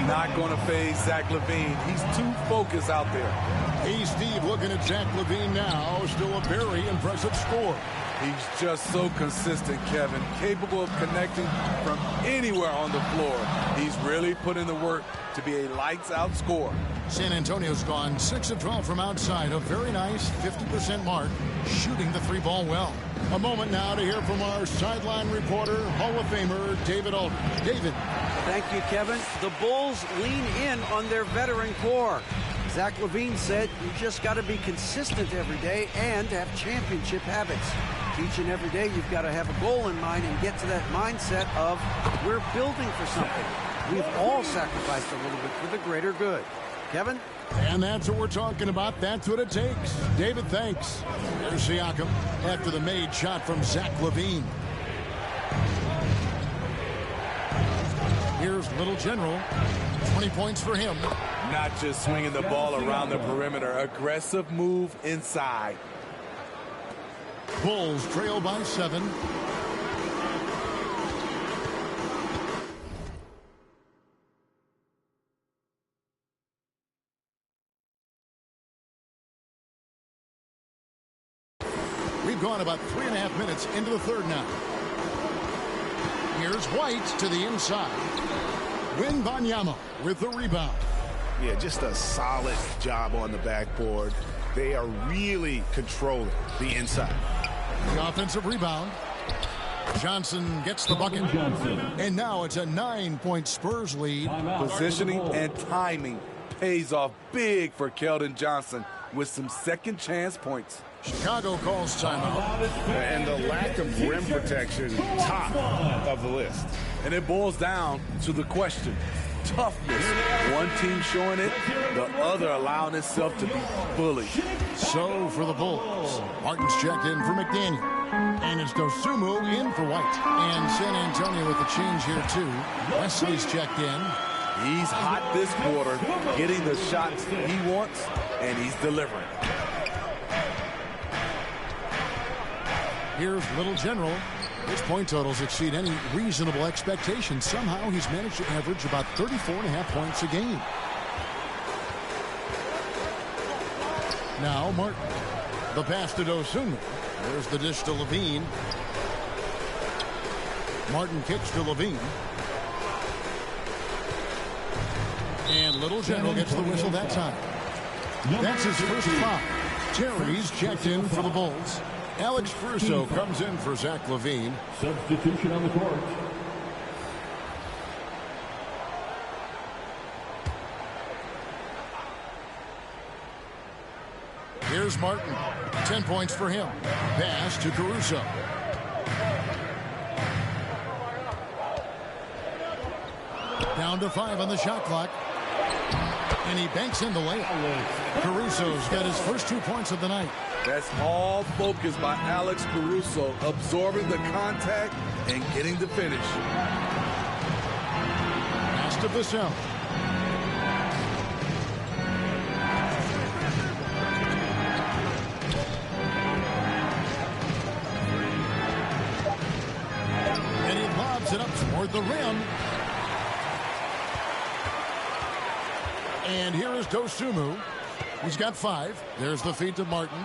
S12: Not going to fade Zach LaVine. He's too focused out there.
S7: Hey, Steve, looking at Zach LaVine now. Still a very impressive score.
S12: He's just so consistent, Kevin. Capable of connecting from anywhere on the floor. He's really put in the work to be a lights-out scorer.
S7: San Antonio's gone 6 of 12 from outside. A very nice 50% mark. Shooting the 3-ball well. A moment now to hear from our sideline reporter, Hall of Famer David Aldridge. David.
S13: Thank you, Kevin. The Bulls lean in on their veteran core. Zach LaVine said you just got to be consistent every day and have championship habits. Each and every day you've got to have a goal in mind and get to that mindset of we're building for something. We've all sacrificed a little bit for the greater good. Kevin?
S7: And that's what we're talking about. That's what it takes. David, thanks. There's Siakam after the made shot from Zach LaVine. Here's Little General. 20 points for him.
S12: Not just swinging the ball around the perimeter. Aggressive move inside.
S7: Bulls trail by 7. We've gone about 3.5 minutes into the third now. Here's White to the inside. Wembanyama with the rebound.
S11: Yeah, just a solid job on the backboard. They are really controlling the inside.
S7: The offensive rebound. Johnson gets the bucket. And now it's a 9-point Spurs lead.
S12: Positioning and timing pays off big for Keldon Johnson with some second chance points.
S7: Chicago calls timeout.
S11: And the lack of rim protection, top of the list.
S12: And it boils down to the question. Toughness. One team showing it, the other allowing itself to be bullied.
S7: So for the Bulls, Martin's checked in for McDaniel. And it's Dosumu in for White. And San Antonio with the change here too. Wesley's checked in.
S12: He's hot this quarter, getting the shots he wants, and he's delivering.
S7: Here's Little General. His point totals exceed any reasonable expectation. Somehow he's managed to average about 34.5 points a game. Now Martin. The pass to Dosunmu. There's the dish to Levine. Martin kicks to Levine. And Little General gets the whistle that time. That's his first foul. Terry's checked in for the Bulls. Alex Caruso comes in for Zach LaVine.
S3: Substitution on the court.
S7: Here's Martin. 10 points for him. Pass to Caruso. Down to 5 on the shot clock. And he banks in the layup. Caruso's got his first 2 points of the night.
S12: That's all focused by Alex Caruso, absorbing the contact and getting the finish.
S7: Pass to Vassell. And he lobs it up toward the rim. And here is Dosunmu. He's got 5. There's the feed to Martin.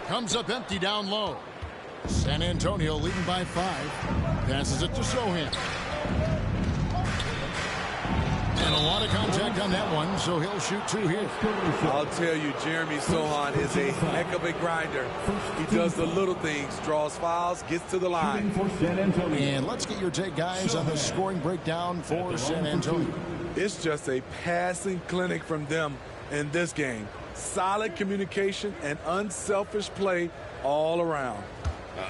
S7: Comes up empty down low. San Antonio leading by 5. Passes it to Sohan. And a lot of contact on that one, so he'll shoot 2 here.
S12: I'll tell you, Jeremy Sohan is a heck of a grinder. He does the little things, draws fouls, gets to the line.
S7: And let's get your take, guys, on the scoring breakdown for San Antonio.
S12: It's just a passing clinic from them in this game. Solid communication and unselfish play all around.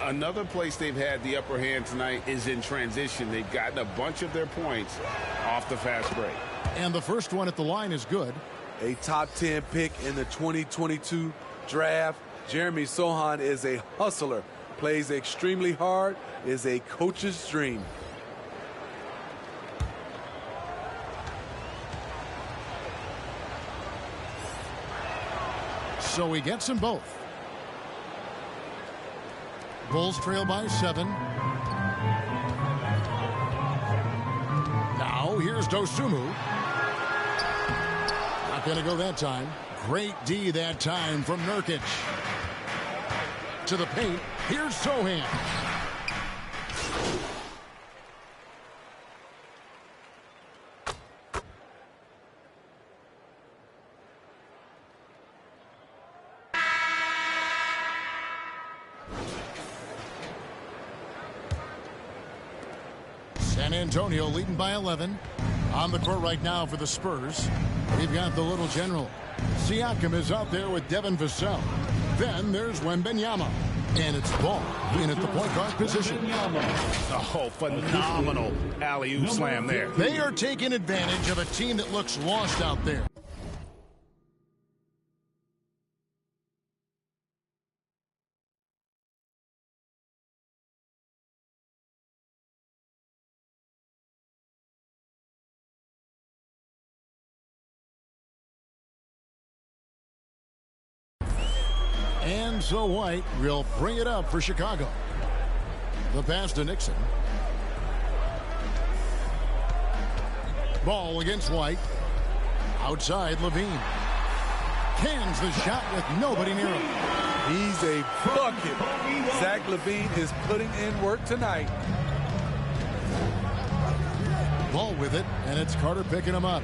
S11: Another place they've had the upper hand tonight is in transition. They've gotten a bunch of their points off the fast break.
S7: And the first one at the line is good.
S12: A top 10 pick in the 2022 draft. Jeremy Sohan is a hustler, plays extremely hard, is a coach's dream.
S7: So he gets them both. Bulls trail by 7. Now here's Dosunmu. Not going to go that time. Great D that time from Nurkic. To the paint. Here's Sohan. San Antonio leading by 11. On the court right now for the Spurs. We've got the little general. Siakam is out there with Devin Vassell. Then there's Wembanyama. And it's Ball in at the point guard position.
S11: Oh, phenomenal alley-oop slam there.
S7: They are taking advantage of a team that looks lost out there. And so White will bring it up for Chicago. The pass to Nixon. Ball against White. Outside Levine. Cans the shot with nobody near him.
S12: He's a bucket. Zach LaVine is putting in work tonight.
S7: Ball with it, and it's Carter picking him up.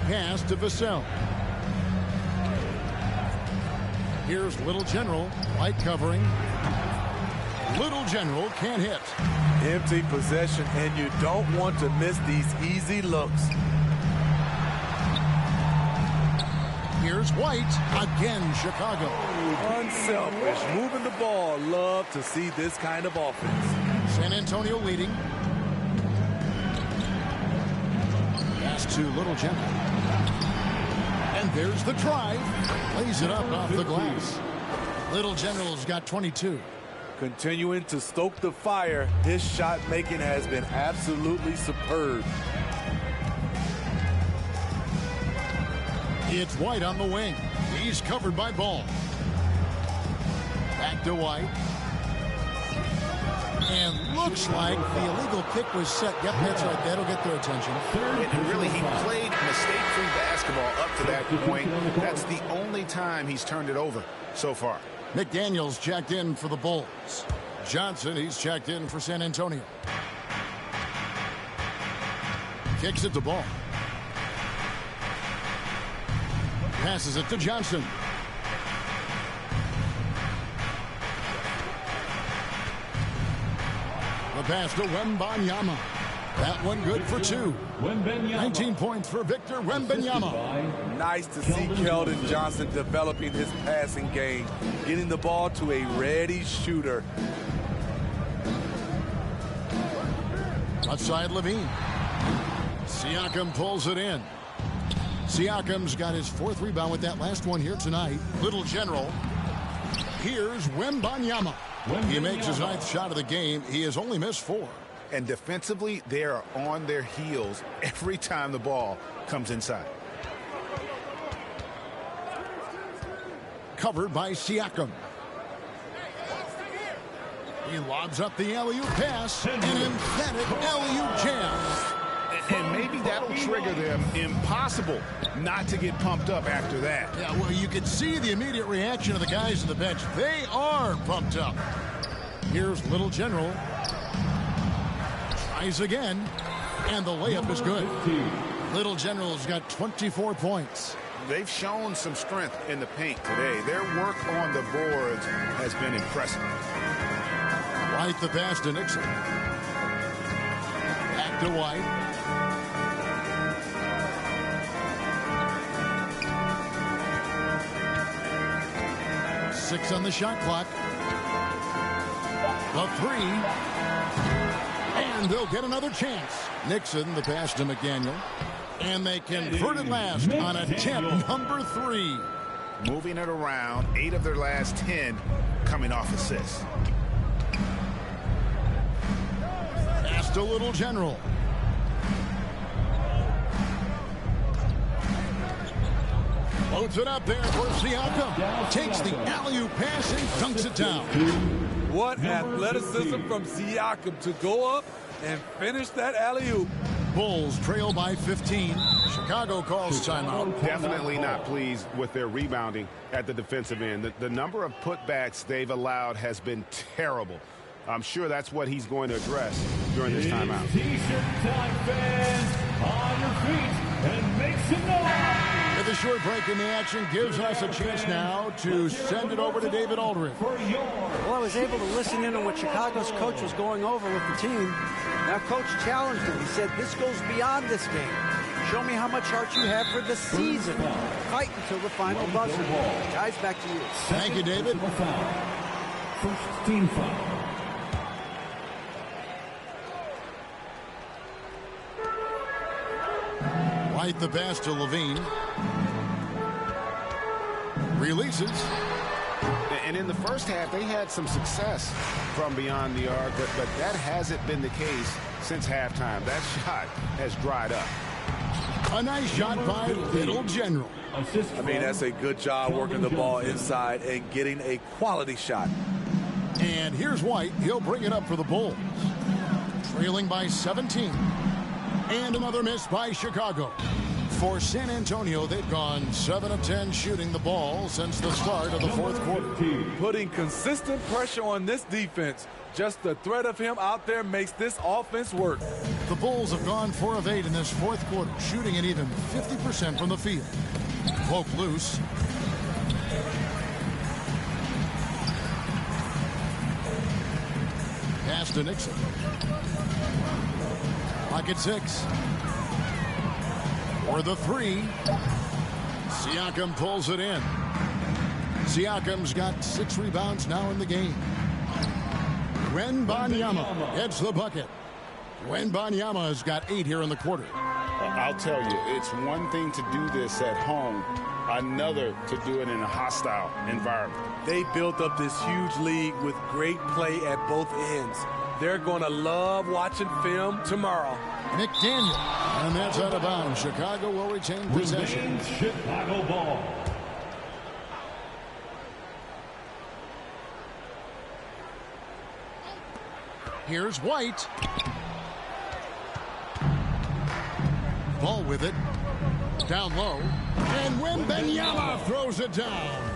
S7: Pass to Vassell. Here's Little General. White covering. Little General can't hit.
S12: Empty possession, and you don't want to miss these easy looks.
S7: Here's White. Again, Chicago.
S12: Unselfish. Moving the ball. Love to see this kind of offense.
S7: San Antonio leading. Pass to Little General. And there's the drive. Lays it up off the glass. Little General's got 22.
S12: Continuing to stoke the fire, his shot making has been absolutely superb.
S7: It's White on the wing. He's covered by Ball. Back to White. And looks like the illegal kick was set. Yep, that's right. That'll get their attention.
S11: And really, he played mistake-free basketball up to that point. That's the only time he's turned it over so far.
S7: McDaniels checked in for the Bulls. Johnson, he's checked in for San Antonio. Kicks it to Ball. Passes it to Johnson. The pass to Wembanyama. That one good for 2. 19 points for Victor Wembanyama.
S12: Nice to see Keldon Johnson developing his passing game, getting the ball to a ready shooter.
S7: Left side, Levine. Siakam pulls it in. Siakam's got his 4th rebound with that last one here tonight. Little General. Here's Wembanyama. He makes his 9th shot of the game. He has only missed 4.
S11: And defensively, they are on their heels every time the ball comes inside.
S7: Covered by Siakam. He lobs up the alley-oop pass. An emphatic alley-oop jam.
S11: And maybe that'll trigger them. Impossible not to get pumped up after that.
S7: Yeah, well, you can see the immediate reaction of the guys on the bench. They are pumped up. Here's Little General. Tries again, and the layup is good. Little General's got 24 points.
S11: They've shown some strength in the paint today. Their work on the boards has been impressive.
S7: Right the pass to Nixon. Back to White. Six on the shot clock. The 3. And they'll get another chance. Nixon, the pass to McDaniel. And they convert it last on attempt number 3.
S11: Moving it around, 8 of their last 10 coming off assists.
S7: Pass to Little General. Loads it up there for Siakam. Takes the alley-oop pass and dunks it down.
S12: What athleticism from Siakam to go up and finish that alley-oop.
S7: Bulls trail by 15. Chicago calls timeout.
S11: Definitely not pleased with their rebounding at the defensive end. The number of putbacks they've allowed has been terrible. I'm sure that's what he's going to address during this timeout.
S3: T-shirt time, fans. On your feet and make some noise.
S7: With a short break in the action gives us a chance now to send it over to David Aldridge.
S13: Well, I was able to listen in on what Chicago's coach was going over with the team. Now, coach challenged him. He said, this goes beyond this game. Show me how much heart you have for the season. Fight until the final buzzer. Guys, back to you.
S7: Thank you, David.
S3: First team foul.
S7: White the pass to Levine. Releases.
S11: And in the first half, they had some success from beyond the arc, but that hasn't been the case since halftime. That shot has dried up.
S7: A nice shot by Little General.
S12: I mean, that's a good job working the ball inside and getting a quality shot.
S7: And here's White. He'll bring it up for the Bulls. Trailing by 17. And another miss by Chicago. For San Antonio, they've gone 7 of 10 shooting the ball since the start of the fourth quarter.
S12: Putting consistent pressure on this defense. Just the threat of him out there makes this offense work.
S7: The Bulls have gone 4 of 8 in this fourth quarter, shooting it even 50% from the field. Poke loose. Pass to Nixon. Pocket 6. For the 3. Siakam pulls it in. Siakam's got 6 rebounds now in the game. Wembanyama gets the bucket. Wembanyama has got 8 here in the quarter.
S11: I'll tell you, it's one thing to do this at home, another to do it in a hostile environment.
S12: They built up this huge league with great play at both ends. They're going to love watching film tomorrow.
S7: McDaniel, and that's out of bounds. Chicago will retain possession.
S3: Chicago ball.
S7: Here's White. Ball with it. Down low. And Wembanyama throws it down.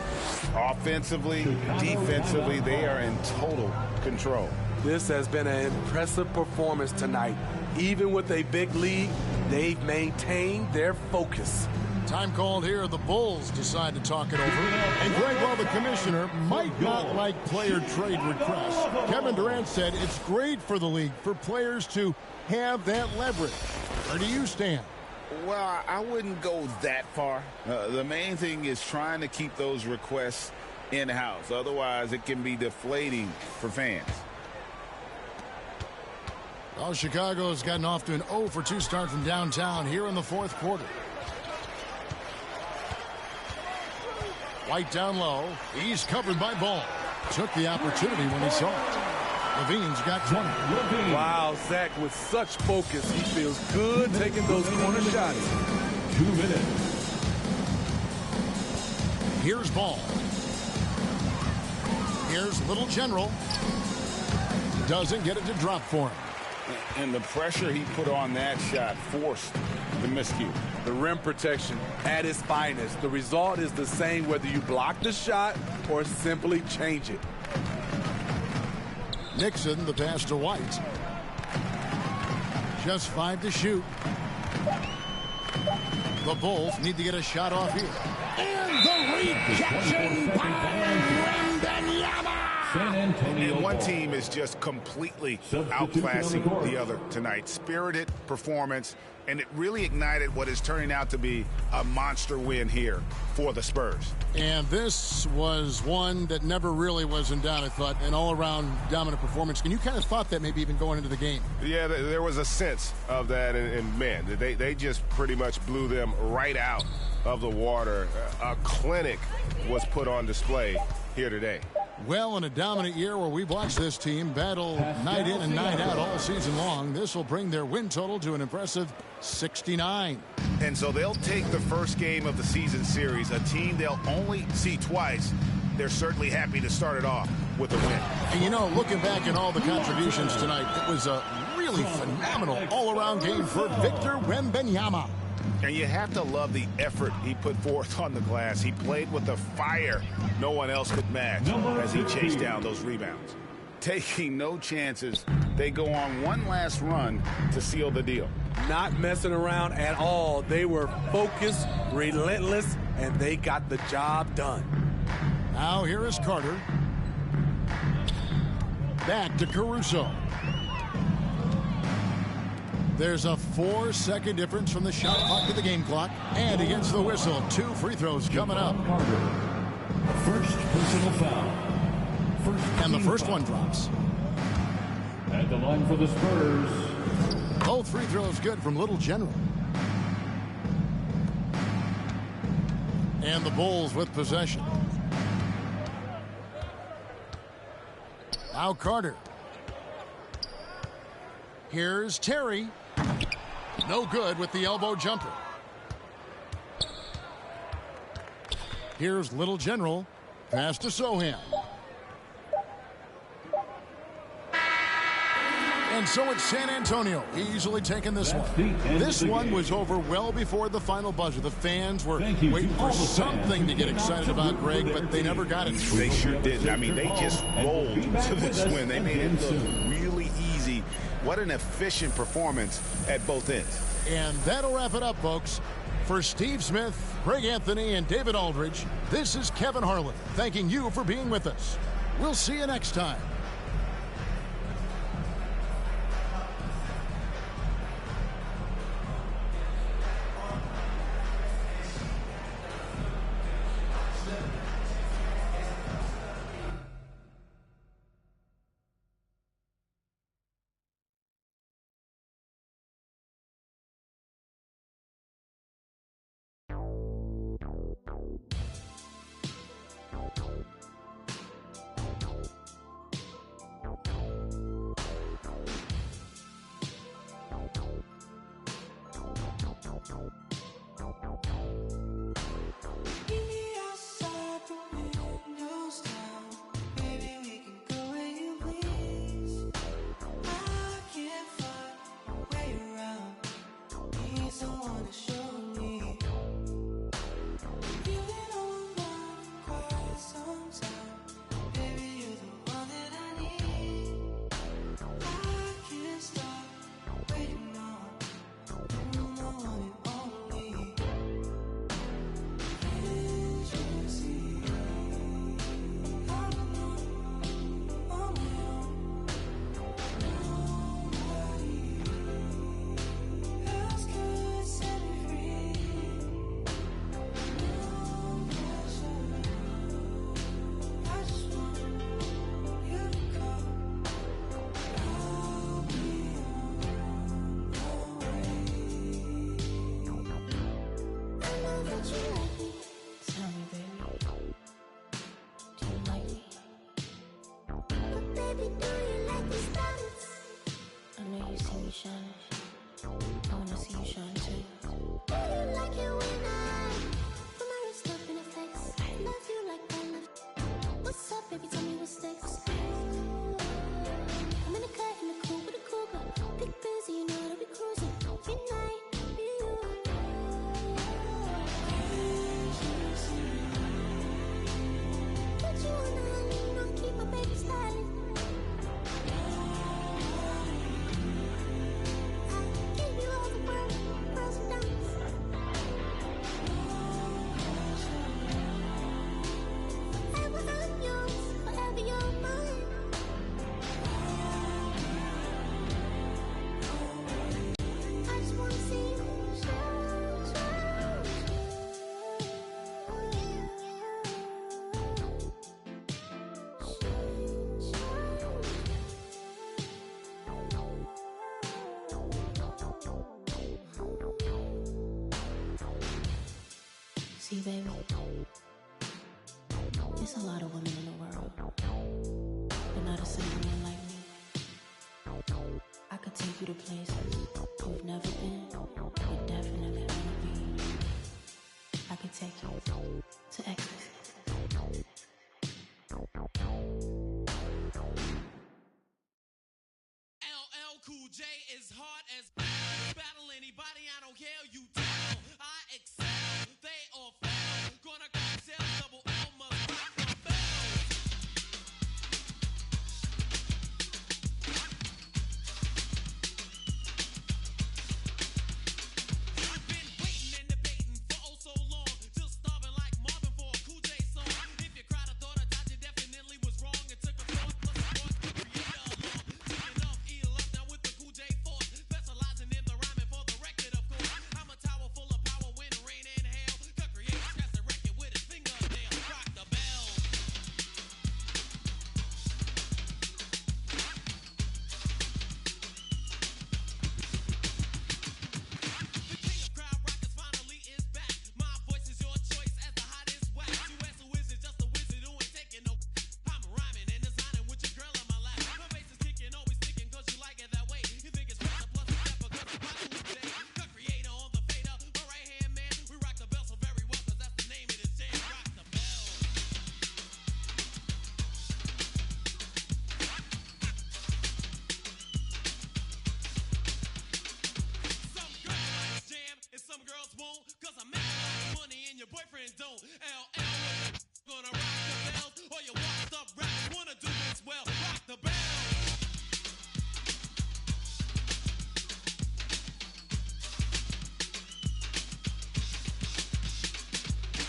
S11: Offensively, defensively, they are in total control.
S12: This has been an impressive performance tonight. Even with a big lead, they've maintained their focus.
S7: Time called here. The Bulls decide to talk it over. And Greg, while the commissioner might not like player trade requests, Kevin Durant said it's great for the league for players to have that leverage. Where do you stand?
S11: Well, I wouldn't go that far. The main thing is trying to keep those requests in-house. Otherwise, it can be deflating for fans.
S7: Well, Chicago's gotten off to an 0-for-2 start from downtown here in the fourth quarter. White down low. He's covered by Ball. Took the opportunity when he saw it. Levine's got 20.
S12: Wow, Zach, with such focus, he feels good taking those corner shots.
S3: 2 minutes.
S7: Here's Ball. Here's Little General. Doesn't get it to drop for him.
S11: And the pressure he put on that shot forced the miscue.
S12: The rim protection at its finest. The result is the same whether you block the shot or simply change it.
S7: Nixon, the pass to White. Just 5 to shoot. The Bulls need to get a shot off here. And the rejection by Wembanyama!
S11: And one team is just completely outclassing the other tonight. Spirited performance, and it really ignited what is turning out to be a monster win here for the Spurs.
S7: And this was one that never really was in doubt, I thought, an all-around dominant performance. And you kind of thought that maybe even going into the game.
S1: Yeah, there was a sense of that, and man, they just pretty much blew them right out of the water. A clinic was put on display here today.
S7: Well, in a dominant year where we've watched this team battle night in and night out all season long, this will bring their win total to an impressive 69.
S11: And so they'll take the first game of the season series, a team they'll only see twice. They're certainly happy to start it off with a win.
S7: And, you know, looking back at all the contributions tonight, it was a really phenomenal all-around game for Victor Wembanyama.
S11: And you have to love the effort he put forth on the glass. He played with a fire no one else could match as he chased down those rebounds. Taking no chances, they go on one last run to seal the deal.
S12: Not messing around at all. They were focused, relentless, and they got the job done.
S7: Now here is Carter. Back to Caruso. There's a 4-second difference from the shot clock to the game clock. And he gets the whistle. 2 free throws coming up.
S3: First personal foul.
S7: And the first one drops.
S3: At the line for the Spurs.
S7: Both free throws good from Little General. And the Bulls with possession. Now Carter. Here's Terry. No good with the elbow jumper. Here's Little General. Pass to Sohan. And so it's San Antonio easily taking this one. This one was over well before the final buzzer. The fans were waiting for something to get excited about, Greg, but they never got it.
S11: They sure didn't. I mean, they just rolled to this win. They made it look really easy. What an efficient performance at both ends.
S7: And that'll wrap it up, folks. For Steve Smith, Greg Anthony, and David Aldridge, this is Kevin Harlan thanking you for being with us. We'll see you next time.
S14: See, baby, there's a lot of women in the world, but not a single one like me. I could take you to places you've never been, but definitely wanna be. I could take you to ecstasy.
S15: LL Cool J is hard as battle anybody, I don't care, you tell. I excel, they all fail. Gonna cocktail, double L must rock the bells. You've been waiting and debating for oh so long, just starving like Marvin for a Cool J song. If you cried, I thought I died, you definitely was wrong. It took a thought plus a thought to create a law. Taking off, eat up, now with the Cool J force, specializing in the rhyming for the record, of course. I'm a tower full of power, wind, rain, and hail. Cut create, scratch the record with his fingernail. Rock the bell. The king of crowd rockers finally is back. My voice is your choice as the hottest whack. You ask who is it, just a wizard who ain't taking no. I'm rhyming and designing with your girl on my lap. My bass is kicking, always sticking, cause you like it that way. You think it's pressure plus a step because it's my Cool J. Cut creator on the fader, my right hand man. We rock the bell so very well, cause that's the name of this jam. Rock the bell. Some girls jam and some girls won't, cause I make a lot of money and your boyfriend don't. LL gonna rock the bells, or your washed up rappers wanna do this well. Rock the bell.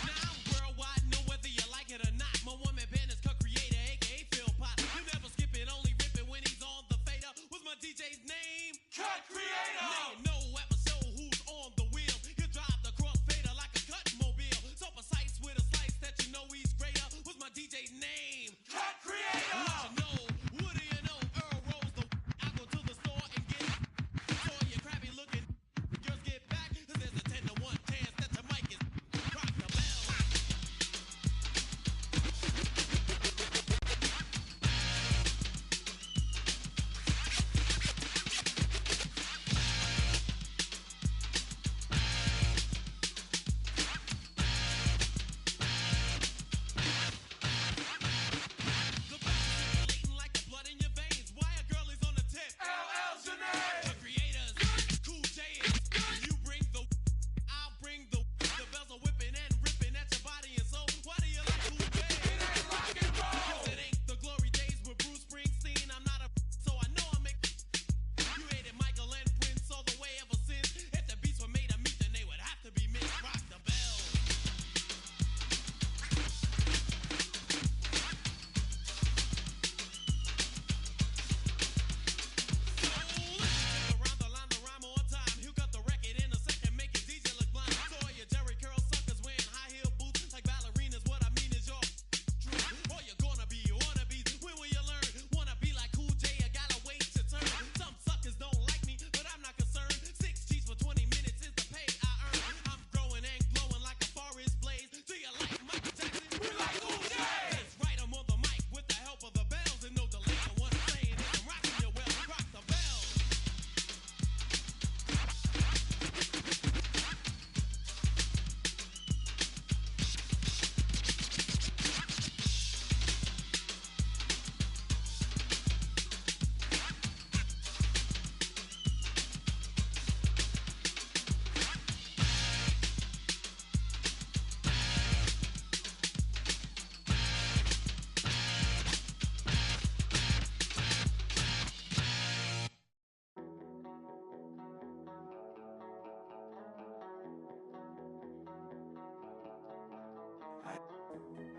S15: Now I'm worldwide, know whether you like it or not. My woman band is cut creator, aka Phil Pot. You never skip it, only rip it when he's on the fader. What's my DJ's name? Cut Creator. Now you know at my show who's on the wheel. You drive the cross fader like a cut mobile. So precise with a slice that you know he's greater. What's my DJ's name? Cut Creator. What you know? What do you know? Earl Rose the. I go to the store and get for your crappy looking. Girls get back, cause there's a 10 to 1 chance that your mic is. Rock the bell.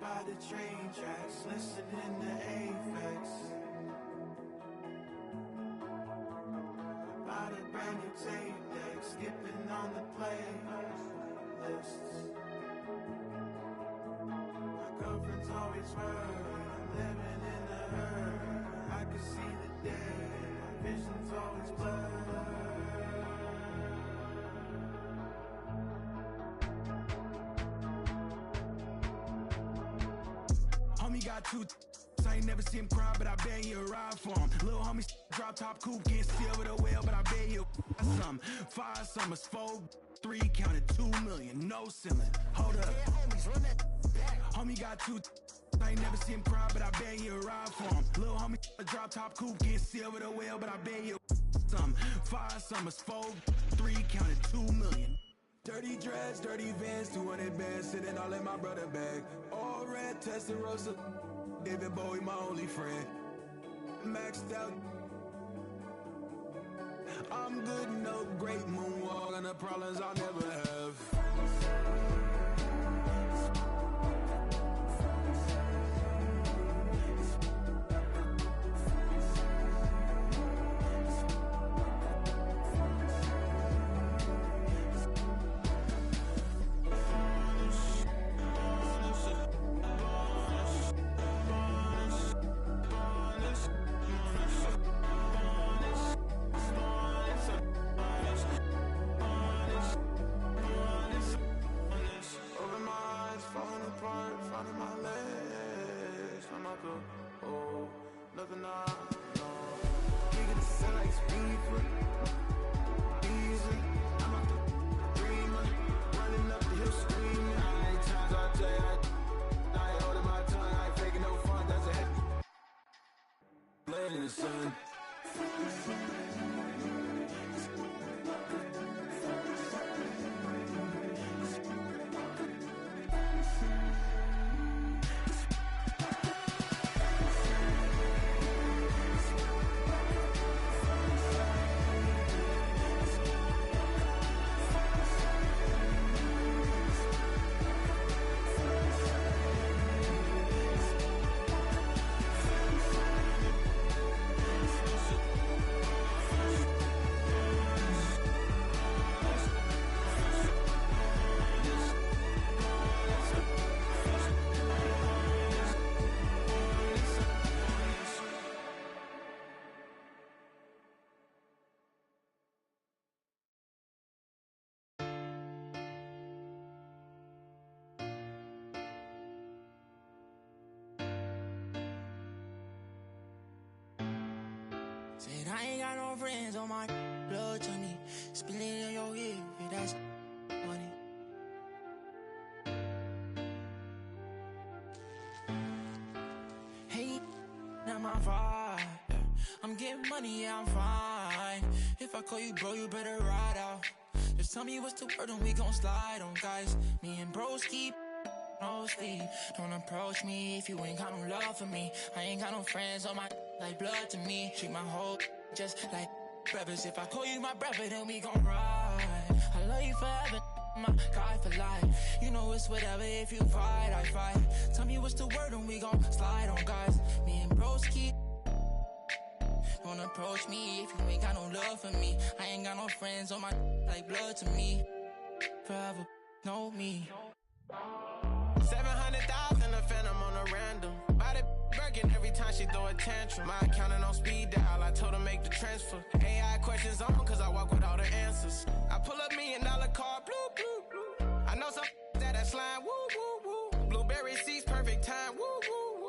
S15: by the train tracks, listening to Aphex. By the brand new tape deck, skipping on the playlists. My girlfriend's always worried, I'm living in a hurry. I can see the day, my vision's always blurred. Homie got two, I ain't never seen him cry, but I bet he'll ride for him. Little homie drop top coupe, can't see over the whale, but I bet he'll some. 5 summers, 4, 3, counted 2 million, no ceiling. Hold up. Homie got two, I ain't never seen him cry, but I bet he'll ride for him. Little homie drop top coupe, can't see over the whale, but I bet he'll some. 5 summers, 4, 3, counted 2 million. Dirty dress, dirty Vans, 200 bands, sitting all in my brother bag. All red, Testarossa, David Bowie, my only friend. Maxed out. I'm good, no great moonwalk, and the problems I'll never have. In the sun.
S16: Said I ain't got no friends on my blood to me. Spill it in your ear, if that's money. Hey, not my vibe. I'm getting money, yeah, I'm fine. If I call you bro, you better ride out. Just tell me what's the word and we gon' slide on, guys. Me and bros keep no sleep. Don't approach me if you ain't got no love for me. I ain't got no friends on my like blood to me. Treat my whole just like brothers. If I call you my brother, then we gon' ride. I love you forever, my guy for life. You know it's whatever, if you fight, I fight. Tell me what's the word and we gon' slide on, guys. Me and bros keep. Don't approach me if you ain't got no love for me. I ain't got no friends on my like blood to me. Forever, know me.
S15: 700,000 a phantom on a random. Buy the Birkin every time she throw a tantrum. My accountant on speed dial, I told her make the transfer. AI questions on, cause I walk with all the answers. I pull up $1 million car, blue, blue, blue. I know some that slime, woo, woo, woo. Blueberry seats, perfect time, woo, woo, woo.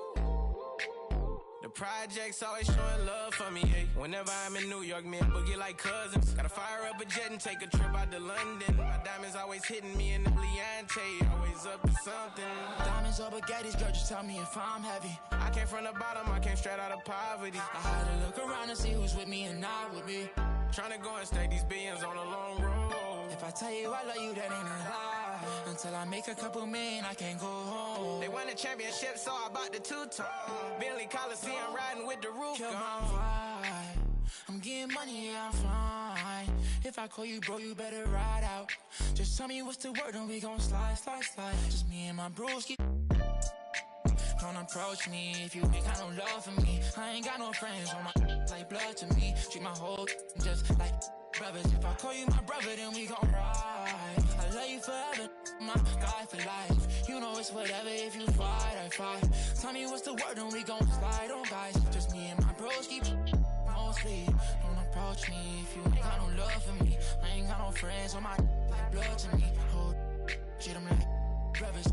S15: The projects always showing love for me, hey. Whenever I'm in New York, me and Boogie like cousins. Gotta fire up a jet and take a trip out to London. My diamonds always hitting me in the Leante, always up to something.
S16: Diamonds or baguettes, girl, just tell me if I'm heavy.
S15: I came from the bottom, I came straight out of poverty.
S16: I had to look around and see who's with me and not with me.
S15: Tryna go and stack these billions on a long road.
S16: If I tell you I love you, that ain't a lie. Until I make a couple million, I can't go home.
S15: They won the championship, so I bought the two-tone. Bentley Coliseum riding with the roof
S16: Kill
S15: gone.
S16: my vibe. I'm getting money, yeah, I'm fine. If I call you bro, you better ride out. Just tell me what's the word and we gon' slide, slide, slide. Just me and my bros keep. approach me if you ain't got no love for me. I ain't got no friends on my like blood to me. Treat my whole just like brothers. If I call you my brother, then we gon' ride. I love you forever, my guy for life. You know it's whatever, if you fight, I fight. Tell me what's the word and we gon' slide on, guys. Just me and my bros keep mostly. Don't approach me if you ain't got no love for me. I ain't got no friends on my like blood to me. Hold treat them like brothers.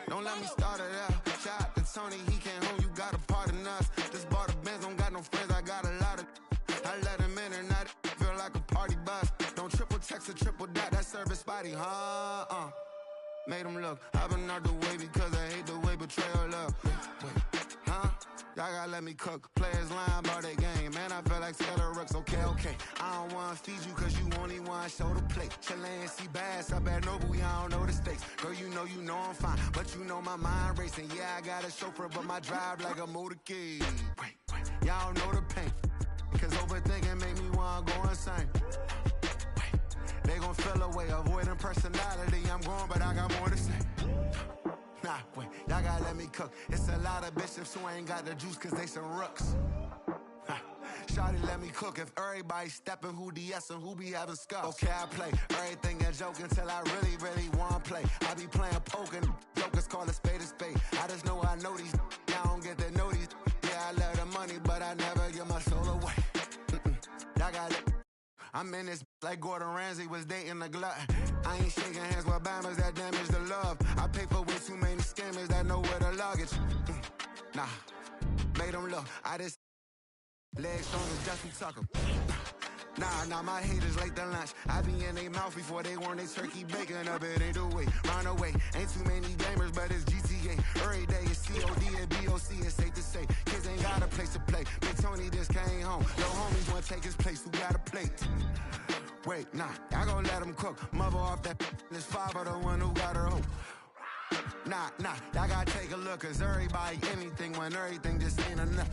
S17: Don't let me start it up. Shout out to Tony, he came home, you got a part in us. Just bought a Benz, don't got no friends, I got a lot of. I let him in and now feel like a party bus. Don't triple text or triple dot, that service spotty, huh? Made him look. I've been out the way because I hate the way betrayal look. Wait, huh? Y'all gotta let me cook. Players lying about their game. Man, I feel like Scatter Rooks. Okay. I don't wanna feed you cause you only wanna show the plate. Chilean sea bass up at Noble, y'all don't know the stakes. Girl, you know I'm fine. But you know my mind racing. Yeah, I got a chauffeur, but my drive like a motorcade. Wait, y'all know the pain. Cause overthinking make me wanna go insane. They gon' feel away, avoiding personality. I'm going, but I got more to say. Nah, wait, y'all gotta let me cook. It's a lot of bishops who ain't got the juice cause they some rooks. Shawty let me cook. If everybody stepping, who DS and who be having scuffs? Okay, I play everything and joke until I really wanna play. I be playing poker, jokers call a spade a spade. I just know I know these, y'all don't get the know these. Yeah, I love the money, but I never give my soul away. Y'all got it. I'm in this like Gordon Ramsay was dating a glut. I ain't shaking hands with Bammers that damage the love. I pay for way too many scammers that know where the luggage. Nah, made them look. I just legs strong as Justin Tucker. Nah, my haters late to lunch. I be in they mouth before they want they turkey bacon up. It ain't the way, run away. Ain't too many gamers, but it's GTA. Every day it's COD and BOC, it's safe to say. Kids ain't got a place to play. Big Tony just came home. Yo, homies wanna take his place, who got a plate? Wait, nah, I gon' let him cook. Mother off that, this father the one who got her hope. Nah, y'all gotta take a look, cause everybody anything when everything just ain't enough.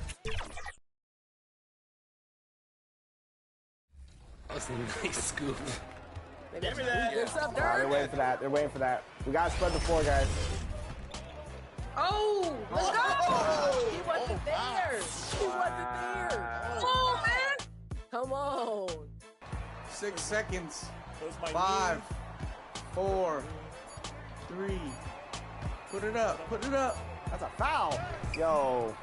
S18: That's a nice scoop.
S19: Give me that.
S20: What's up,
S19: They're
S20: Dirk?
S19: waiting for that. They're waiting for that. We gotta spread the floor, guys.
S20: Oh, let's go! He wasn't there. He wasn't there. Come on, man. Come on.
S12: 6 seconds. 5, 4, 3,
S13: Put it up. Put it up.
S19: That's a foul. Yo.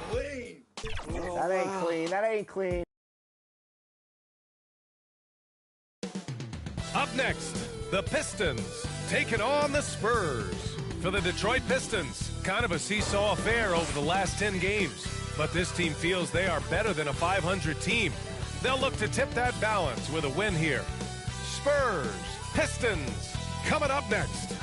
S3: Clean.
S19: That ain't clean. That ain't clean.
S1: Up next, the Pistons taking on the Spurs. For the Detroit Pistons, kind of a seesaw affair over the last 10 games. But this team feels they are better than a 500 team. They'll look to tip that balance with a win here. Spurs, Pistons, coming up next.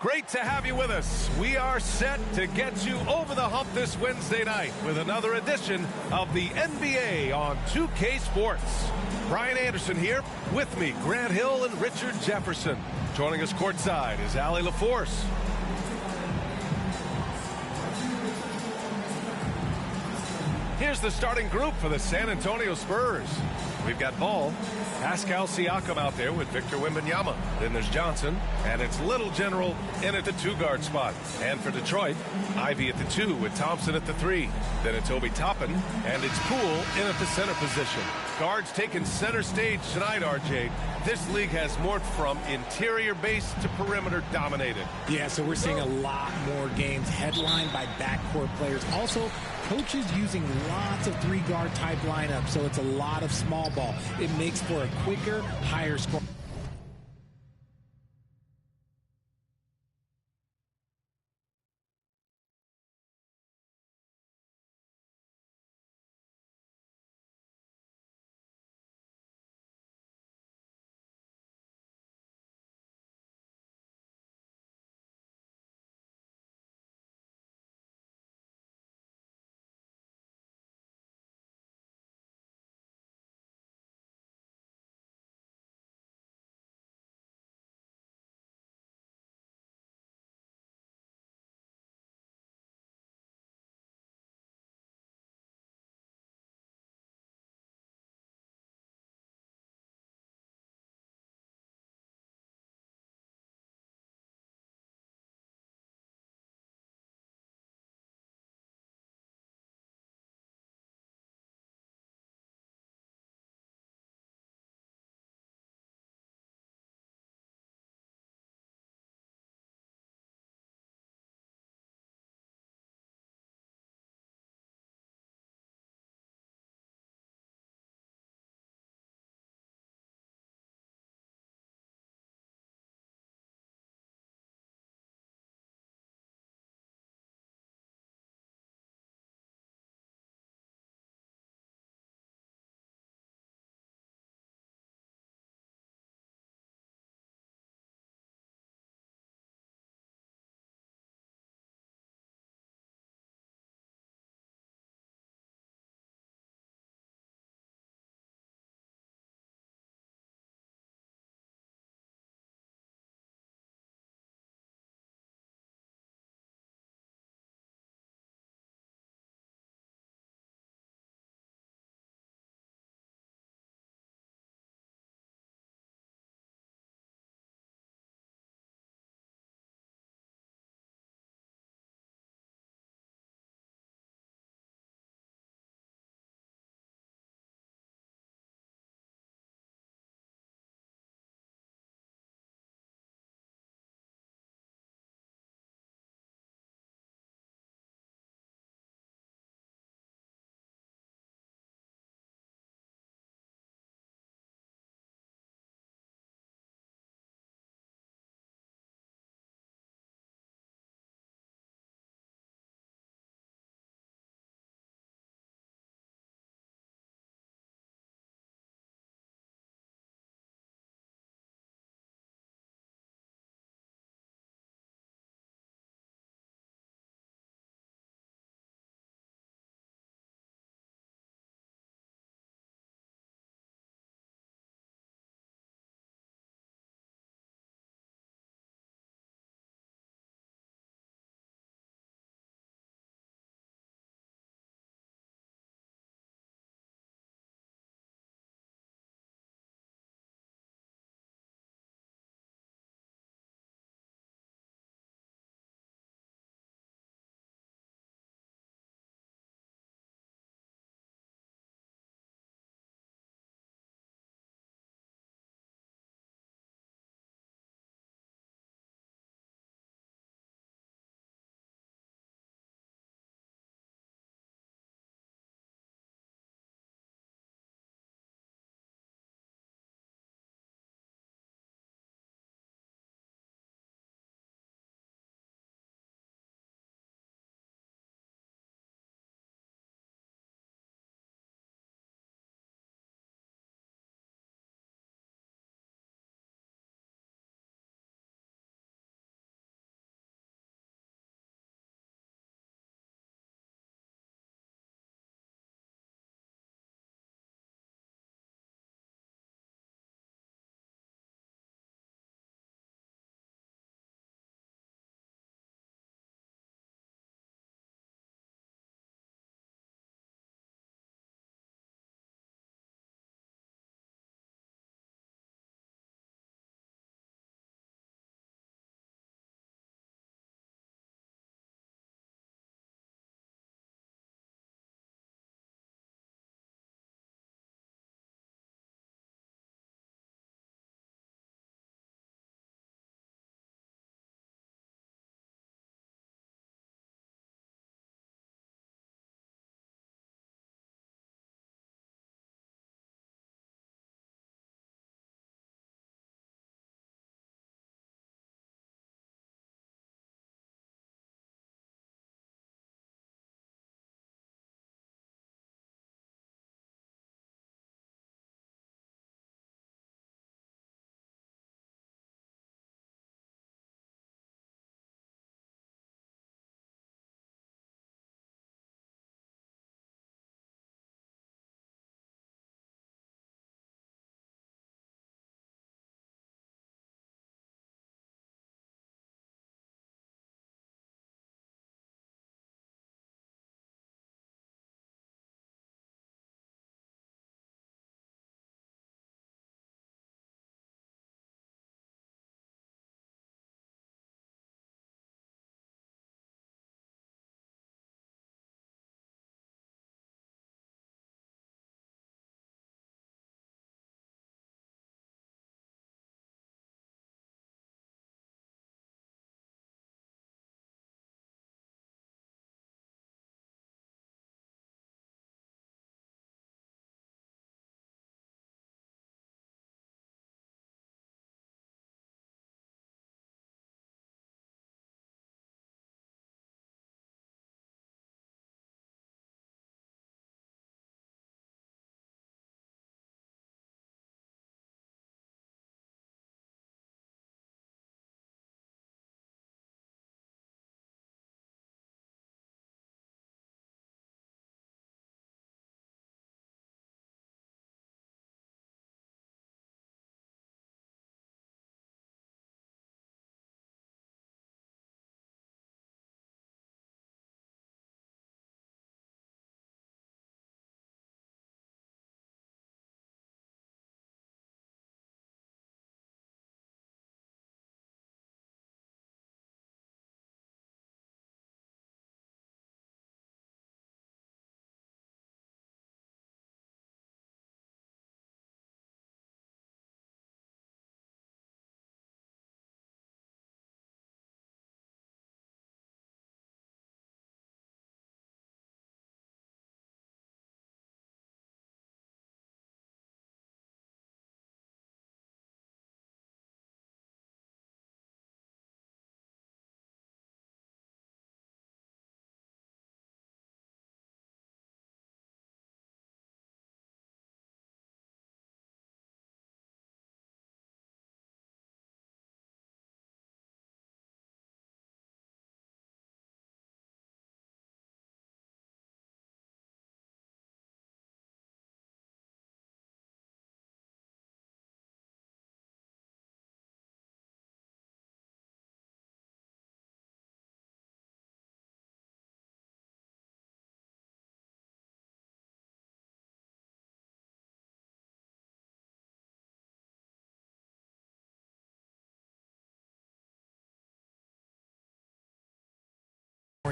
S1: Great to have you with us. We are set to get you over the hump this Wednesday night with another edition of the NBA on 2K Sports. Brian Anderson here. With me, Grant Hill and Richard Jefferson. Joining us courtside is Allie LaForce. Here's the starting group for the San Antonio Spurs. We've got Ball, Pascal Siakam out there with Victor Wembanyama. Then there's Johnson, and it's Little General in at the 2-guard spot. And for Detroit, Ivy at the 2 with Thompson at the 3. Then it's Obi Toppin, and it's Poole in at the center position. Guards taking center stage tonight, RJ. This league has morphed from interior base to perimeter dominated.
S21: Yeah, so we're seeing a lot more games headlined by backcourt players. Also, coaches using lots of 3-guard type lineups, so it's a lot of small ball. It makes for a quicker, higher score.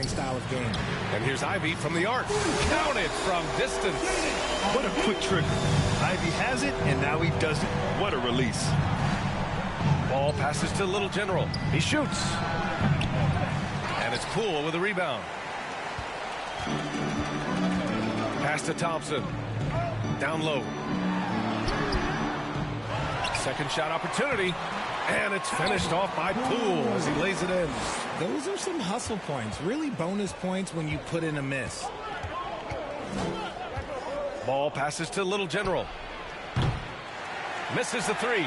S21: style of game.
S1: And here's Ivy from the arc. Counted from distance.
S2: What a quick trigger. Ivy has it, and now he does it. What a release.
S1: Ball passes to Little General. He shoots. And it's Poole with a rebound. Pass to Thompson. Down low. Second shot opportunity. And it's finished off by Poole as he lays it in.
S21: Those are some hustle points. Really bonus points when you put in a miss.
S1: Ball passes to Little General. Misses the three.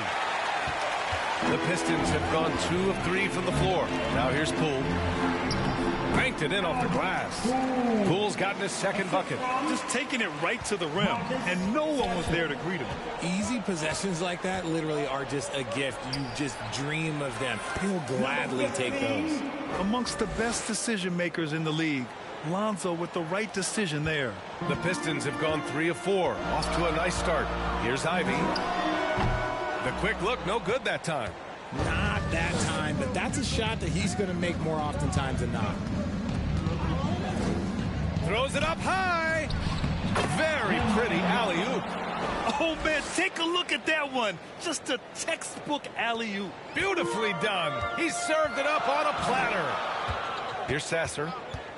S1: The Pistons have gone 2 of 3 from the floor. Now here's Poole. Banked it in off the glass. Poole's gotten his second bucket.
S2: Just taking it right to the rim, and no one was there to greet him.
S21: Easy possessions like that literally are just a gift. You just dream of them. You'll gladly take those.
S2: Amongst the best decision makers in the league, Lonzo with the right decision there.
S1: The Pistons have gone 3 of 4. Off to a nice start. Here's Ivy. The quick look, no good that time.
S21: Not that time, but that's a shot that he's going to make more oftentimes than not.
S1: Throws it up high. Very pretty alley-oop.
S2: Oh, man, take a look at that one. Just a textbook alley-oop.
S1: Beautifully done. He served it up on a platter. Here's Sasser.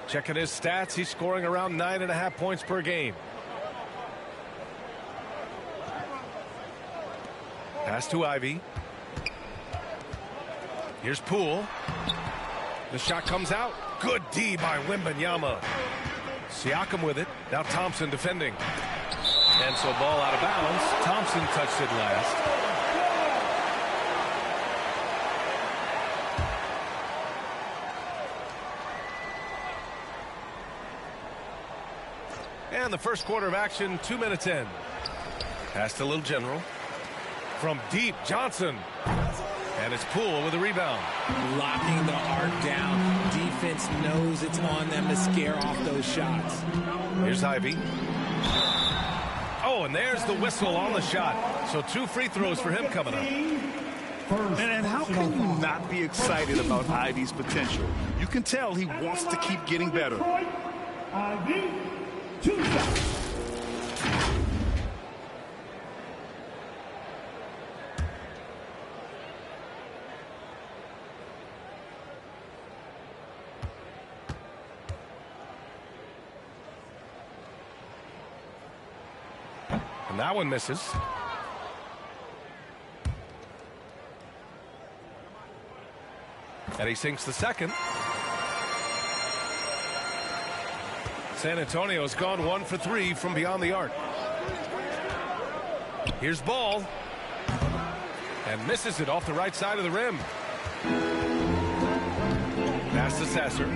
S1: Checking his stats. He's scoring around 9.5 points per game. Pass to Ivy. Here's Poole. The shot comes out. Good D by Wembanyama. Siakam with it. Now Thompson defending. And so ball out of bounds. Thompson touched it last. And the first quarter of action, 2 minutes in. Pass to Little General. From deep, Johnson. And it's Poole with a rebound.
S21: Locking the arc down. Defense knows it's on them to scare off those shots.
S1: Here's Ivy. Oh, and there's the whistle on the shot. So 2 free throws for him coming up.
S2: And how can you not be excited about Ivy's potential? You can tell he wants to keep getting better.
S3: Ivy, 2 shots.
S1: And that one misses. And he sinks the second. San Antonio's gone 1 for 3 from beyond the arc. Here's Ball. And misses it off the right side of the rim. Pass to Sasser.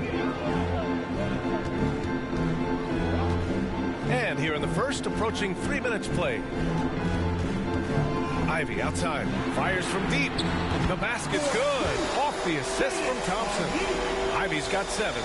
S1: And here in the first, approaching 3 minutes play. Ivy outside, fires from deep. The basket's good. Off the assist from Thompson. Ivy's got 7.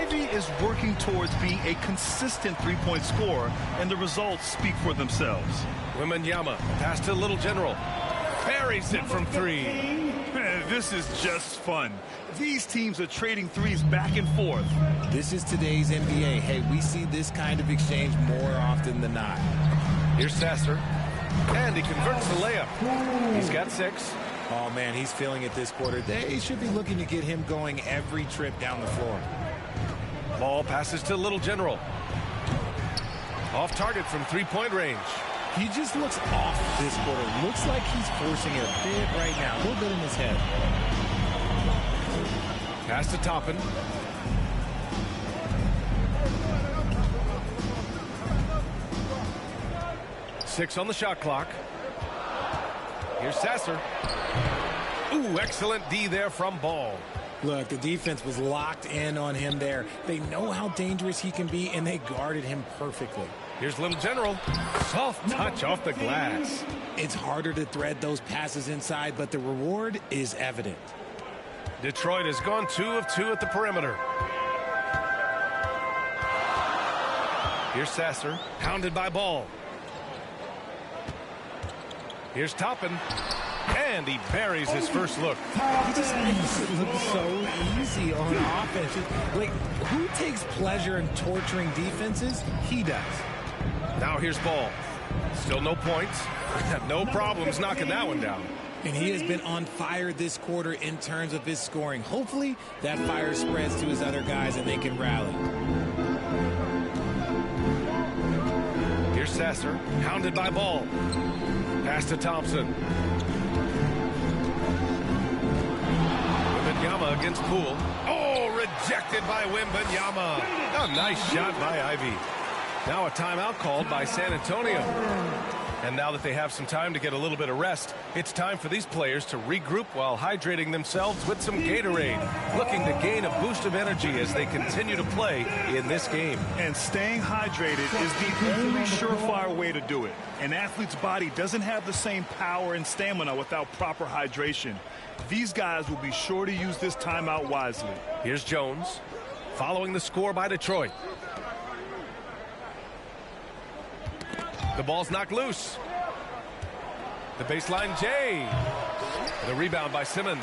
S2: Ivy is working towards being a consistent three-point scorer, and the results speak for themselves.
S1: Wembanyama, pass to Little General. Buries it from three.
S2: This is just fun. These teams are trading threes back and forth.
S21: This is today's NBA. Hey, we see this kind of exchange more often than not.
S1: Here's Sasser. And he converts the layup. He's got 6.
S21: Oh, man, he's feeling it this quarter. They should be looking to get him going every trip down the floor.
S1: Ball passes to Little General. Off target from three-point range.
S21: He just looks off this quarter. Looks like he's forcing it a bit right now. A little bit in his head.
S1: Pass to Toppin. Six on the shot clock. Here's Sasser. Ooh, excellent D there from Ball.
S21: Look, the defense was locked in on him there. They know how dangerous he can be, and they guarded him perfectly.
S1: Here's Little General. Soft touch off the glass.
S21: It's harder to thread those passes inside, but the reward is evident.
S1: Detroit has gone 2 of 2 at the perimeter. Here's Sasser, pounded by Ball. Here's Toppin, and he buries his first look.
S21: He just makes it look so easy on offense. Like, who takes pleasure in torturing defenses? He does.
S1: Now here's Ball. Still no points. No problems knocking that one down.
S21: And he has been on fire this quarter in terms of his scoring. Hopefully that fire spreads to his other guys and they can rally.
S1: Here's Sasser, hounded by Ball. Pass to Thompson. Wembanyama against Poole. Oh, rejected by Wembanyama. A nice shot by Ivy. Now a timeout called by San Antonio. And now that they have some time to get a little bit of rest, it's time for these players to regroup while hydrating themselves with some Gatorade, looking to gain a boost of energy as they continue to play in this game.
S2: And staying hydrated is the only surefire way to do it. An athlete's body doesn't have the same power and stamina without proper hydration. These guys will be sure to use this timeout wisely.
S1: Here's Jones, following the score by Detroit. The ball's knocked loose. The baseline, Jay. The rebound by Simmons.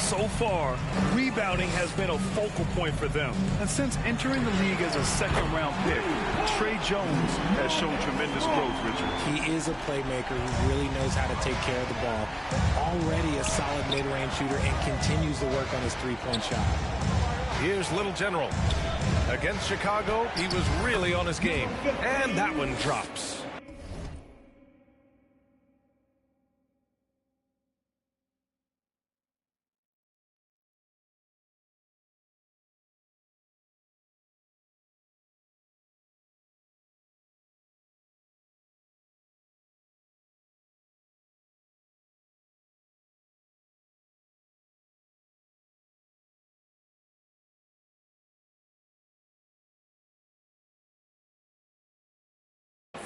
S2: So far, rebounding has been a focal point for them. And since entering the league as a second-round pick, Trey Jones has shown tremendous growth, Richard.
S21: He is a playmaker who really knows how to take care of the ball. Already a solid mid-range shooter and continues to work on his three-point shot.
S1: Here's Little General. Against Chicago, he was really on his game. And that one drops.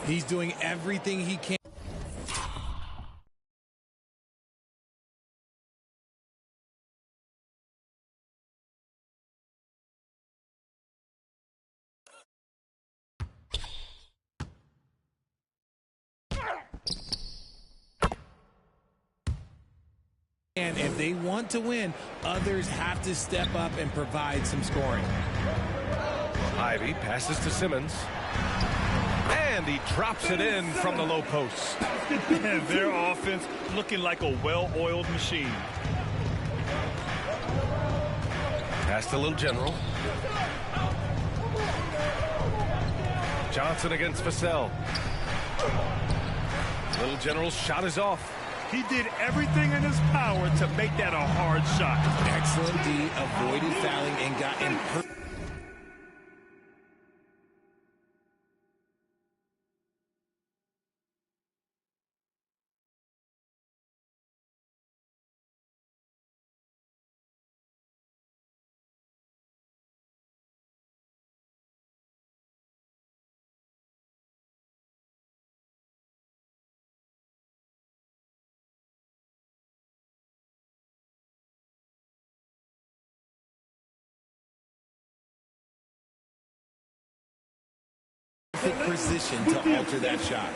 S21: He's doing everything he can. And if they want to win, others have to step up and provide some scoring.
S1: Ivy passes to Simmons. And he drops it in from the low post.
S2: And their offense looking like a well-oiled machine.
S1: Pass to Little General. Johnson against Vassell. Little General's shot is off.
S2: He did everything in his power to make that a hard shot.
S21: Excellent D, avoided fouling and got in. Position to alter that shot.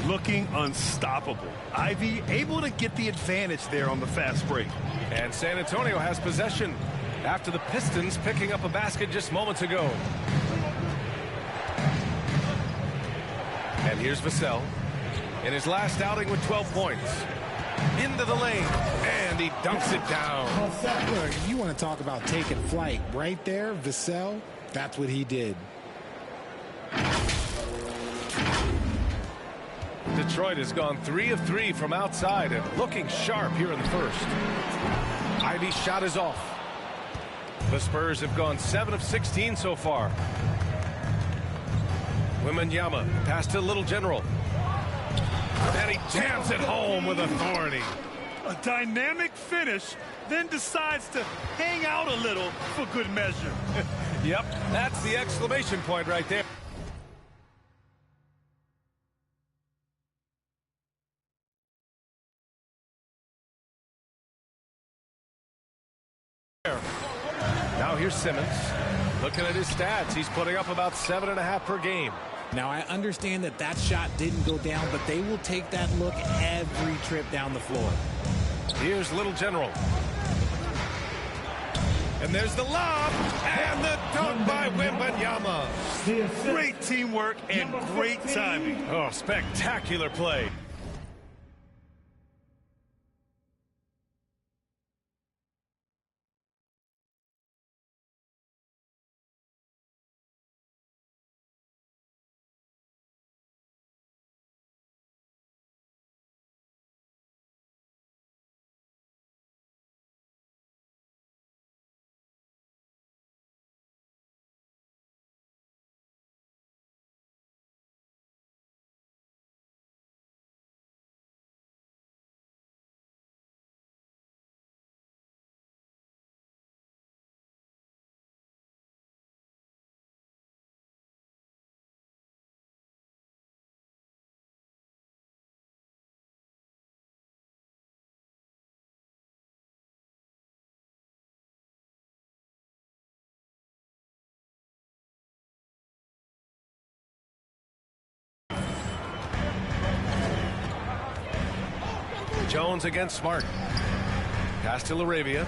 S2: Looking unstoppable. Ivy able to get the advantage there on the fast break.
S1: And San Antonio has possession after the Pistons picking up a basket just moments ago. And here's Vassell in his last outing with 12 points. Into the lane, and he dunks it down.
S21: Look, if you want to talk about taking flight, right there, Vassell, that's what he did.
S1: Detroit has gone 3 of 3 from outside and looking sharp here in the first. Ivy's shot is off. The Spurs have gone 7 of 16 so far. Wembanyama pass to Little General. And he jams it home with authority.
S2: A dynamic finish, then decides to hang out a little for good measure.
S1: Yep, that's the exclamation point right there. Now here's Simmons. Looking at his stats, he's putting up about 7.5 per game.
S21: Now, I understand that that shot didn't go down, but they will take that look every trip down the floor.
S1: Here's Little General. And there's the lob, and the dunk by Wembanyama.
S2: Great teamwork and great timing.
S1: Oh, spectacular play. Jones against Smart. Pass to LaRavia.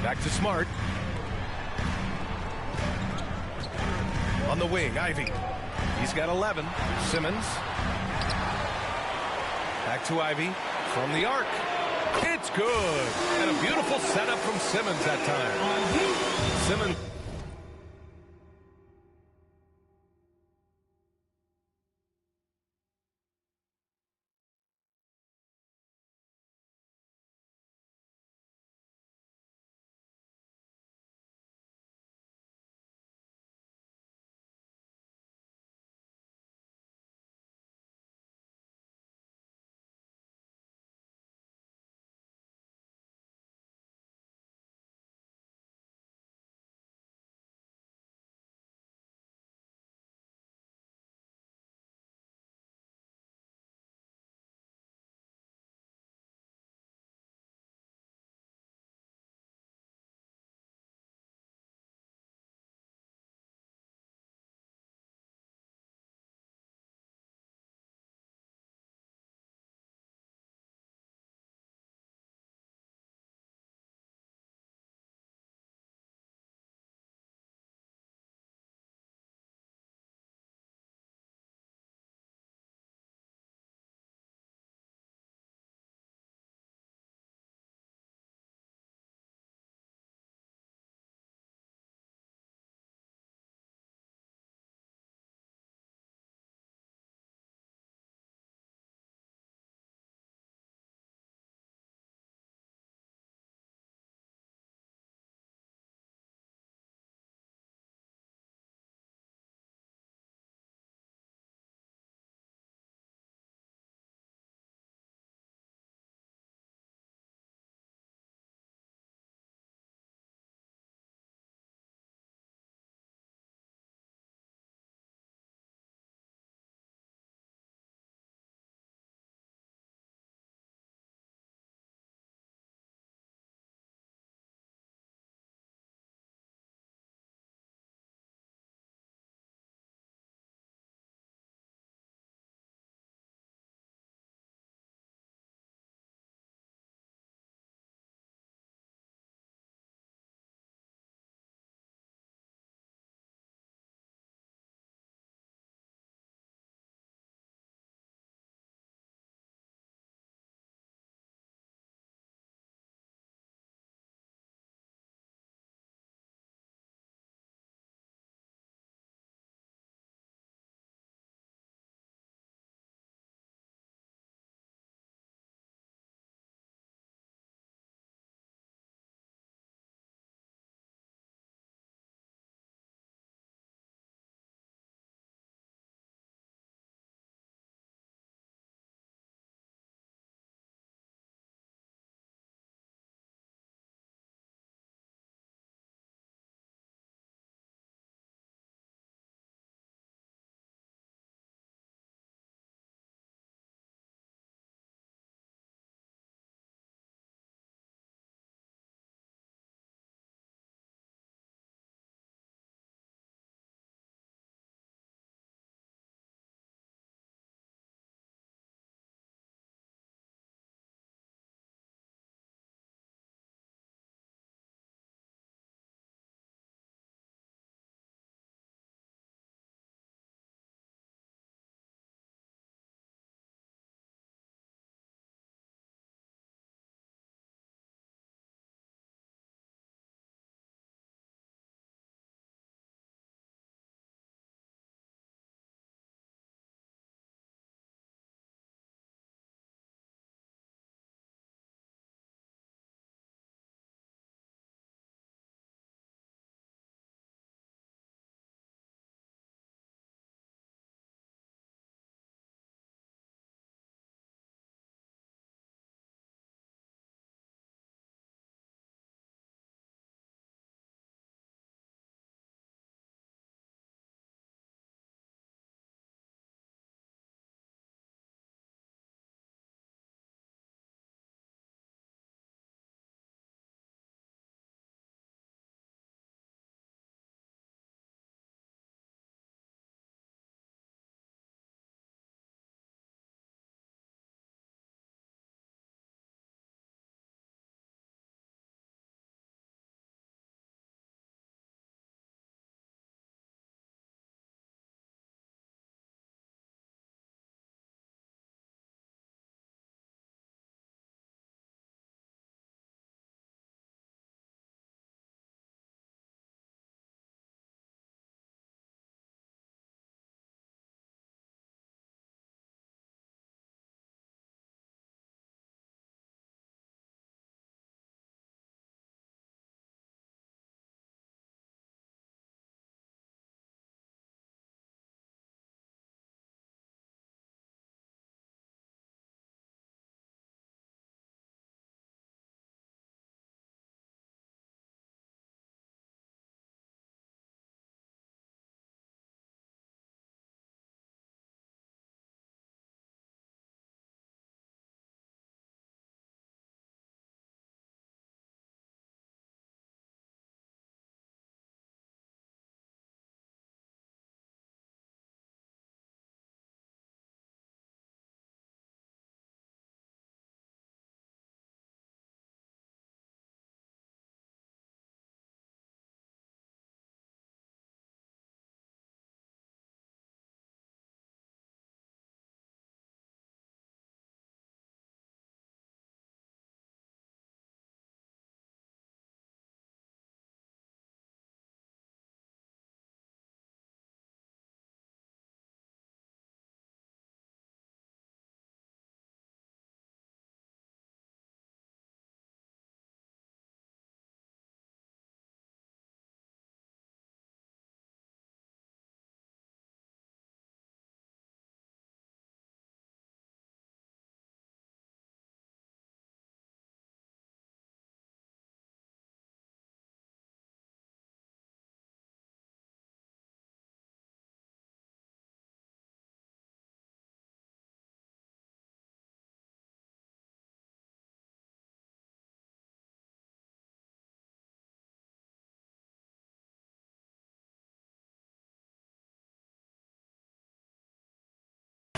S1: Back to Smart. On the wing, Ivy. He's got 11. Simmons. Back to Ivy from the arc. It's good. And a beautiful setup from Simmons that time. Simmons.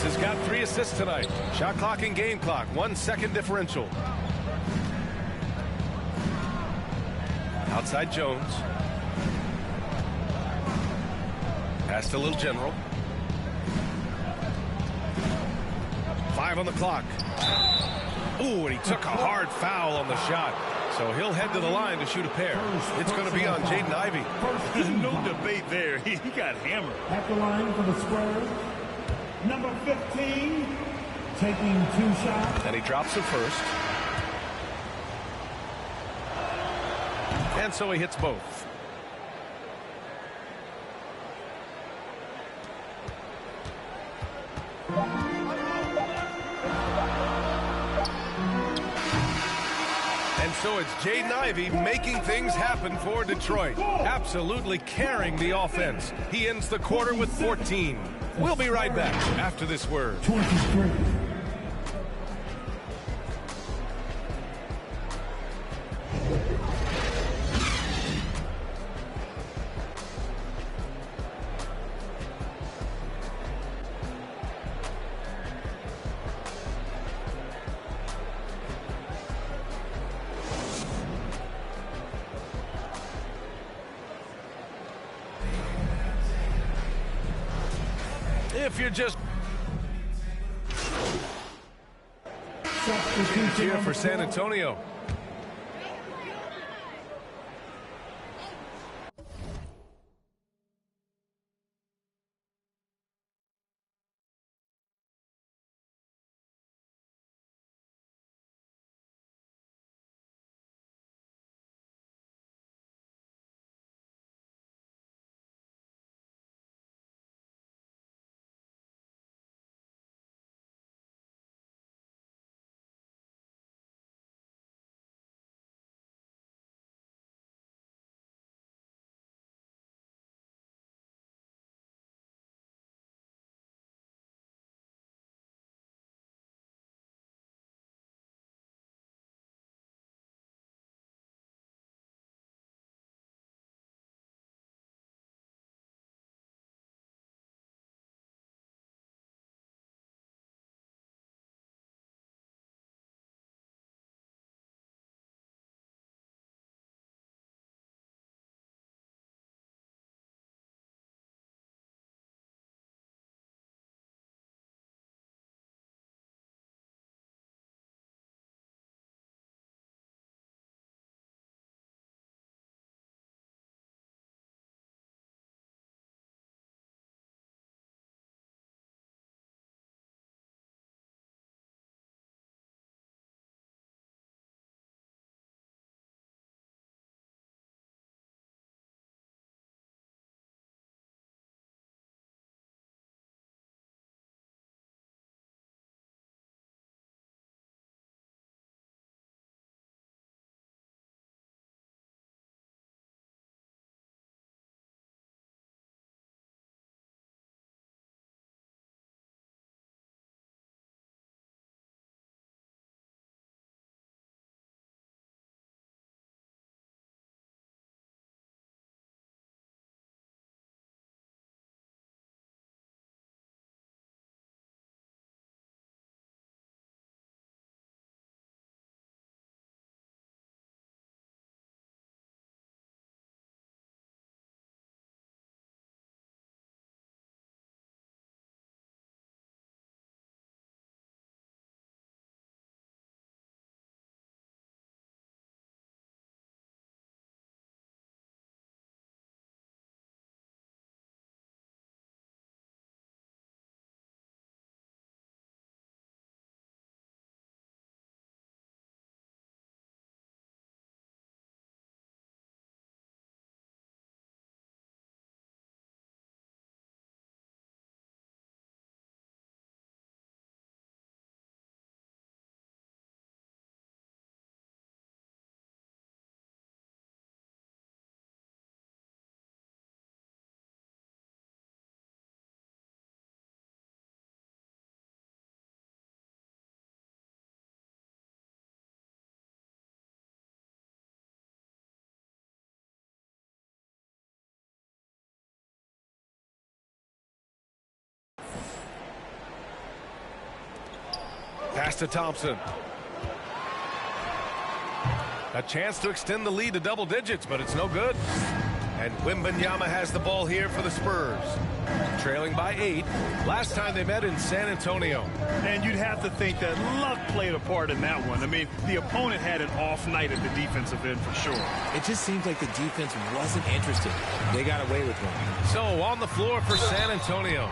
S1: has got 3 assists tonight. Shot clock and game clock, 1 second differential. Outside Jones. Pass to Little General. 5 on the clock. Ooh, and he took a hard foul on the shot. So he'll head to the line to shoot a pair. It's going to be on Jaden Ivey.
S2: No debate there. He got hammered.
S3: At the line for the Spurs, number 15, taking 2 shots.
S1: And he drops the first. And so he hits both. And so it's Jaden Ivey making things happen for Detroit. Absolutely carrying the offense. He ends the quarter with 14. We'll be right back after this word.
S3: 23.
S1: If you're just here for San Antonio. Pass to Thompson. A chance to extend the lead to double digits, but it's no good. And Wembanyama has the ball here for the Spurs. Trailing by 8. Last time they met in San Antonio.
S2: And you'd have to think that luck played a part in that one. I mean, the opponent had an off night at the defensive end for sure.
S21: It just seems like the defense wasn't interested. They got away with one.
S1: So on the floor for San Antonio,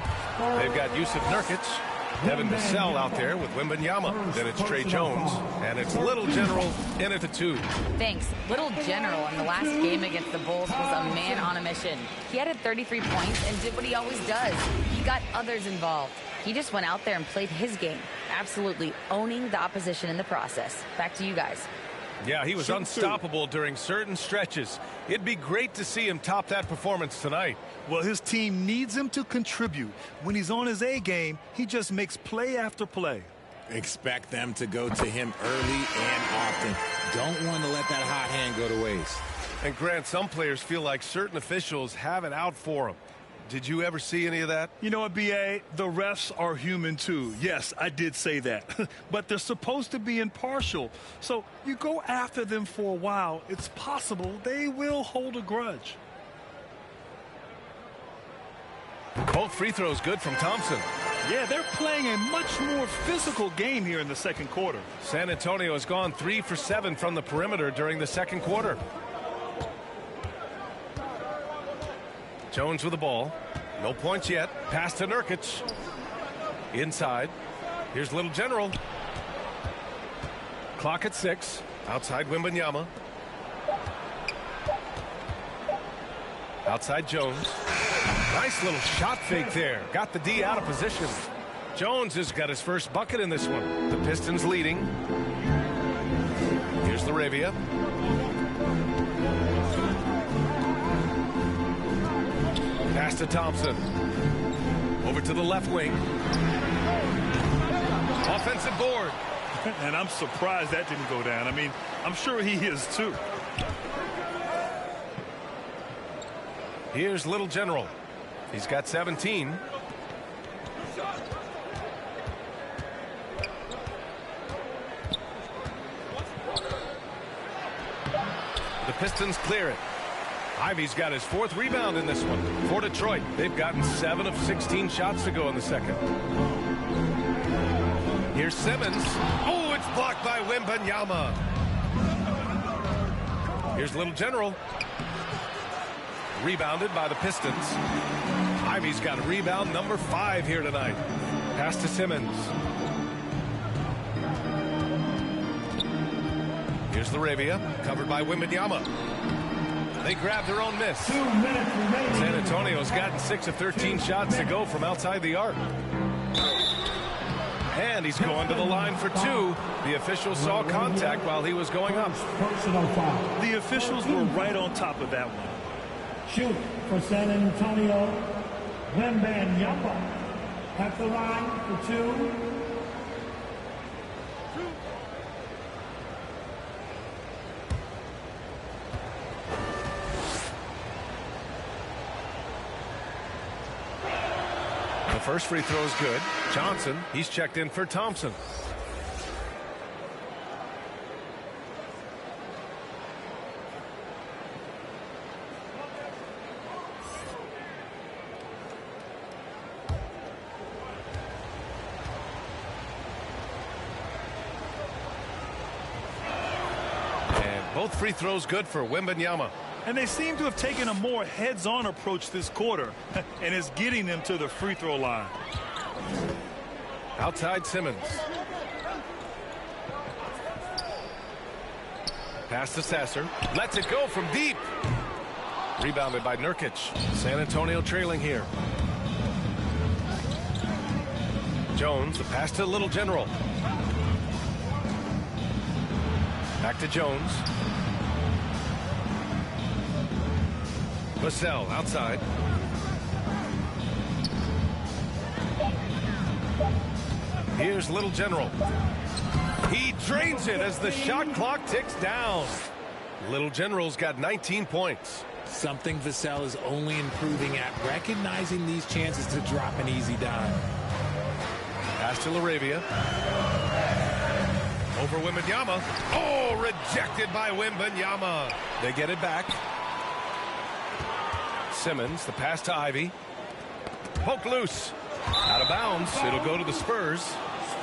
S1: they've got Yusuf Nurkic, Devin Vassell out there with Wembanyama. Then it's Trey Jones, and it's Little General in at the 2.
S5: Thanks. Little General in the last game against the Bulls was a man on a mission. He had 33 points and did what he always does. He got others involved. He just went out there and played his game, absolutely owning the opposition in the process. Back to you guys.
S1: Yeah, he was unstoppable during certain stretches. It'd be great to see him top that performance tonight.
S2: Well, his team needs him to contribute. When he's on his A game, he just makes play after play.
S21: Expect them to go to him early and often. Don't want to let that hot hand go to waste.
S1: And Grant, some players feel like certain officials have it out for them. Did you ever see any of that?
S2: You know what, B.A.? The refs are human, too. Yes, I did say that. But they're supposed to be impartial. So you go after them for a while, it's possible they will hold a grudge.
S1: Both free throws good from Thompson.
S2: Yeah, they're playing a much more physical game here in the second quarter.
S1: San Antonio has gone 3 for 7 from the perimeter during the second quarter. Jones with the ball. No points yet. Pass to Nurkic. Inside. Here's Little General. Clock at 6. Outside Wembanyama. Outside Jones. Nice little shot fake there. Got the D out of position. Jones has got his first bucket in this one. The Pistons leading. Here's Laravia. Pass to Thompson. Over to the left wing. Offensive board.
S2: And I'm surprised that didn't go down. I mean, I'm sure he is too.
S1: Here's Little General. He's got 17. The Pistons clear it. Ivy's got his 4th rebound in this one. For Detroit, they've gotten 7 of 16 shots to go in the second. Here's Simmons. Oh, it's blocked by Wembanyama. Here's Little General. Rebounded by the Pistons. Ivy's got a rebound number 5 here tonight. Pass to Simmons. Here's Laravia, covered by Wembanyama. They grab their own miss. San Antonio's gotten 6 of 13 shots to go from outside the arc. And he's going to the line for 2. The official saw contact while he was going up.
S2: The officials were right on top of that one.
S3: Shoot for San Antonio, Wembanyama at the line for 2.
S1: The first free throw is good. Johnson, he's checked in for Thompson. And both free throws good for Wembanyama.
S2: And they seem to have taken a more heads-on approach this quarter, and it's getting them to the free throw line.
S1: Outside Simmons. Pass to Sasser. Lets it go from deep. Rebounded by Nurkic. San Antonio trailing here. Jones, the pass to Little General. Back to Jones. Vassell outside. Here's Little General. He drains it as the shot clock ticks down. Little General's got 19 points.
S21: Something Vassell is only improving at, recognizing these chances to drop an easy dime.
S1: Pass to Laravia. Over Wembanyama. Oh, rejected by Wembanyama. They get it back. Simmons, the pass to Ivy. Poked loose. Out of bounds. It'll go to the Spurs.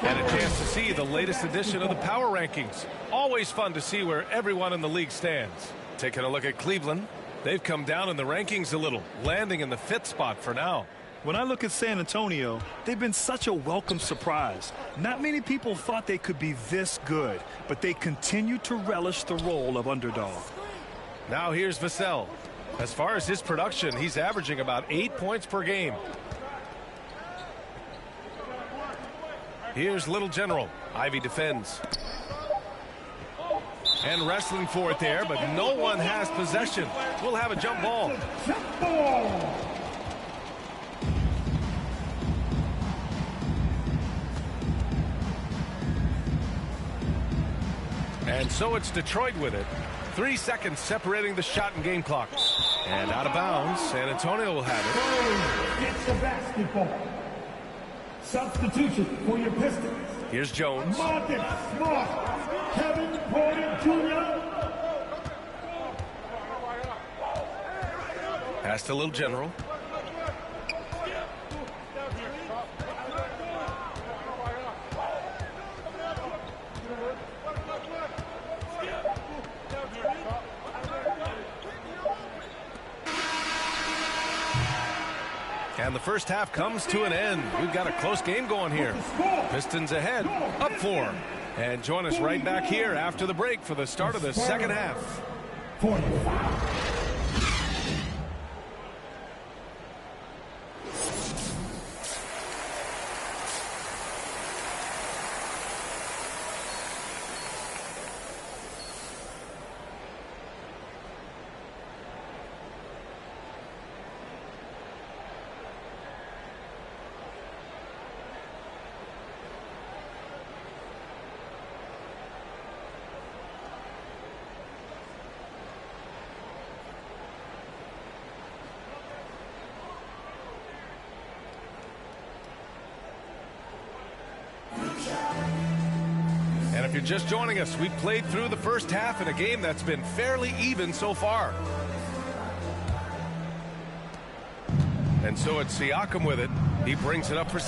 S1: And a chance to see the latest edition of the power rankings. Always fun to see where everyone in the league stands. Taking a look at Cleveland. They've come down in the rankings a little, landing in the 5th spot for now.
S2: When I look at San Antonio, they've been such a welcome surprise. Not many people thought they could be this good, but they continue to relish the role of underdog.
S1: Now here's Vassell. As far as his production, he's averaging about 8 points per game. Here's Little General. Ivy defends. And wrestling for it there, but no one has possession. We'll have a jump ball. And so it's Detroit with it. 3 seconds separating the shot and game clock. And out of bounds, San Antonio will have it.
S3: It's a basketball. Substitution for your Pistons.
S1: Here's Jones.
S3: Marcus Smart. Kevin Porter Jr.
S1: Pass to Little General. And the first half comes to an end. We've got a close game going here. Pistons ahead, up 4. And join us right back here after the break for the start of the second half.
S3: 45.
S1: And if you're just joining us, we've played through the first half in a game that's been fairly even so far. And so it's Siakam with it. He brings it up for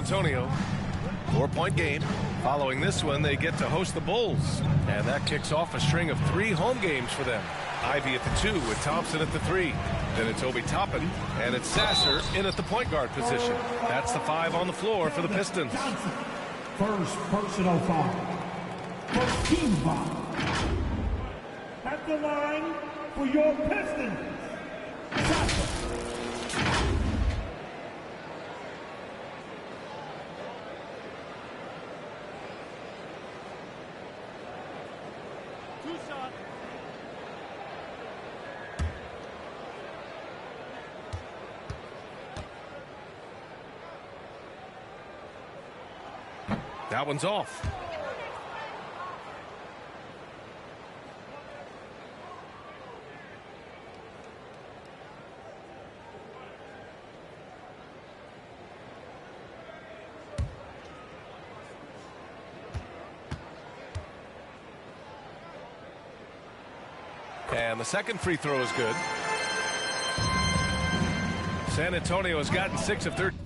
S1: Antonio. 4-point game. Following this one, they get to host the Bulls. And that kicks off a string of 3 home games for them. Ivy at the 2 with Thompson at the 3. Then it's Obi Toppin, and it's Sasser in at the point guard position. That's the 5 on the floor for the Pistons.
S3: First personal foul. First team foul. At the line for your Pistons, Sasser.
S1: That one's off. And the second free throw is good. San Antonio has gotten 6 of 13.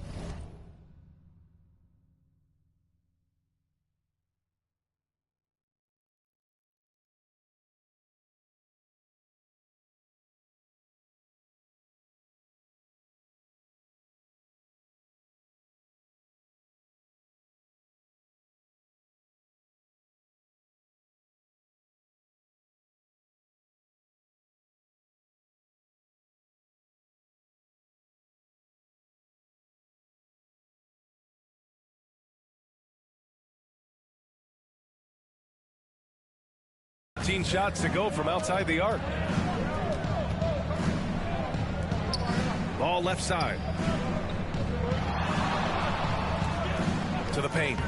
S1: Shots to go from outside the arc. Ball left side. To the paint.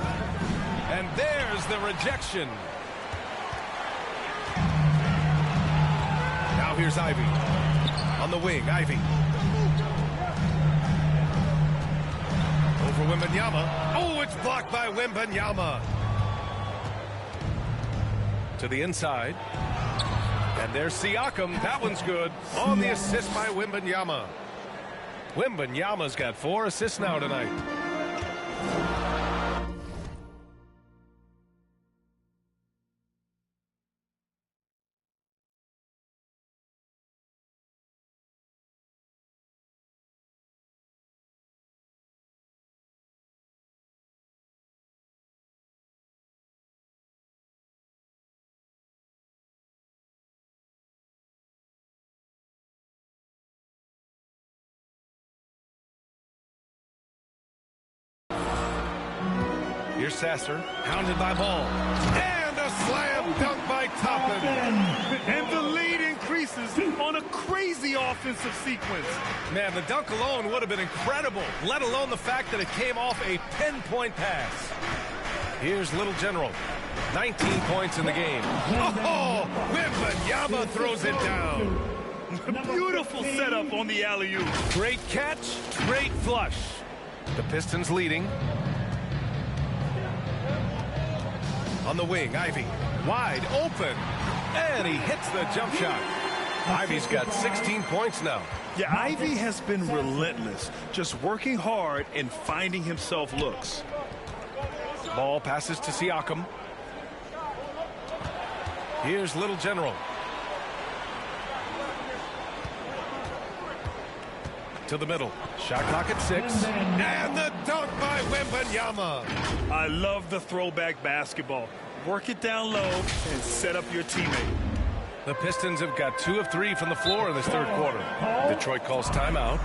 S1: And there's the rejection. Now here's Ivy. On the wing, Ivy. Over Wembanyama. Oh, it's blocked by Wembanyama. To the inside. And there's Siakam. That one's good. On the assist by Wembanyama. Wembanyama's got 4 assists now tonight. Here's Sasser, hounded by Ball. And a slam dunk by Toppin.
S2: And the lead increases on a crazy offensive sequence.
S1: Man, the dunk alone would have been incredible, let alone the fact that it came off a 10-point pass. Here's Little General. 19 points in the game. Oh, Wembanyama throws it down.
S2: Beautiful setup on the alley-oop.
S1: Great catch, great flush. The Pistons leading. On the wing, Ivy, wide open, and he hits the jump shot. Ivy's got 16 points now.
S2: Yeah, Ivy has been relentless, just working hard and finding himself looks.
S1: Ball passes to Siakam. Here's Little General. To the middle. Shot clock at 6. And the dunk by Wembanyama.
S2: I love the throwback basketball. Work it down low and set up your teammate.
S1: The Pistons have got 2 of 3 from the floor in this third quarter. Detroit calls timeout.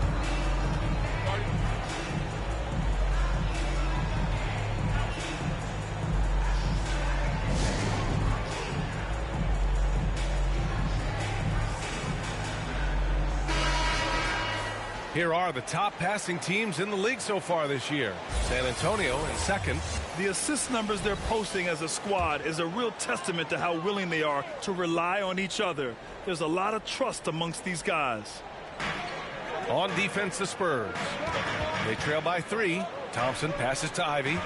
S1: Here are the top passing teams in the league so far this year. San Antonio in second.
S2: The assist numbers they're posting as a squad is a real testament to how willing they are to rely on each other. There's a lot of trust amongst these guys.
S1: On defense, the Spurs. They trail by 3. Thompson passes to Ivy.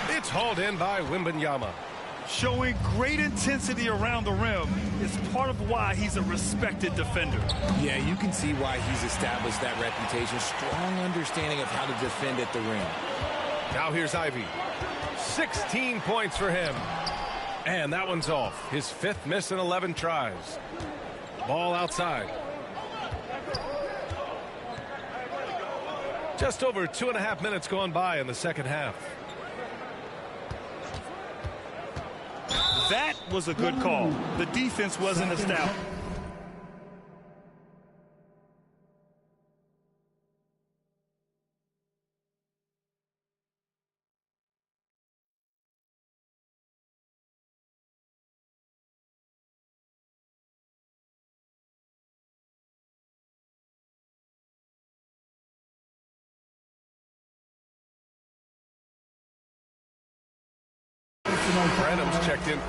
S1: It's hauled in by Wembanyama.
S2: Showing great intensity around the rim is part of why he's a respected defender.
S21: Yeah, you can see why he's established that reputation. Strong understanding of how to defend at the rim.
S1: Now here's Ivy. 16 points for him. And that one's off. His 5th miss in 11 tries. Ball outside. Just over 2.5 minutes gone by in the second half.
S2: That was a good call. The defense wasn't established.
S1: Branham's checked in.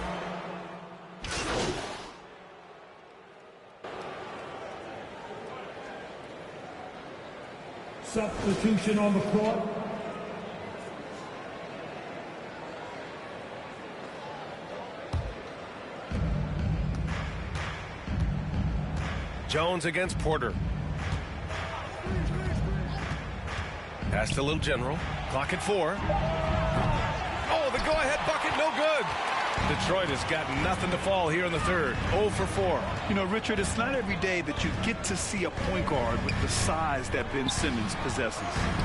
S3: Substitution on the court.
S1: Jones against Porter. Pass to Little General. Clock at 4. Oh, the go-ahead bucket, no good. Detroit has got nothing to fall here in the third. 0 for 4.
S2: You know, Richard, it's not every day that you get to see a point guard with the size that Ben Simmons possesses.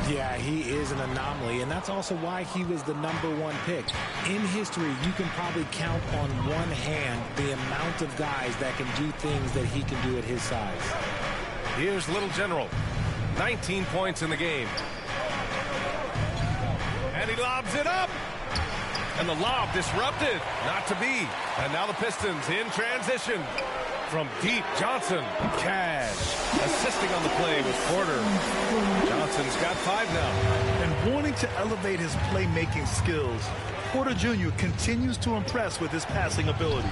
S21: Yeah, he is an anomaly, and that's also why he was the #1 pick. In history, you can probably count on one hand the amount of guys that can do things that he can do at his size.
S1: Here's Little General. 19 points in the game. And he lobs it up. And the lob disrupted. Not to be. And now the Pistons in transition. From deep, Johnson. Cash. Assisting on the play with Porter. Johnson's got 5 now.
S2: And wanting to elevate his playmaking skills, Porter Jr. continues to impress with his passing ability.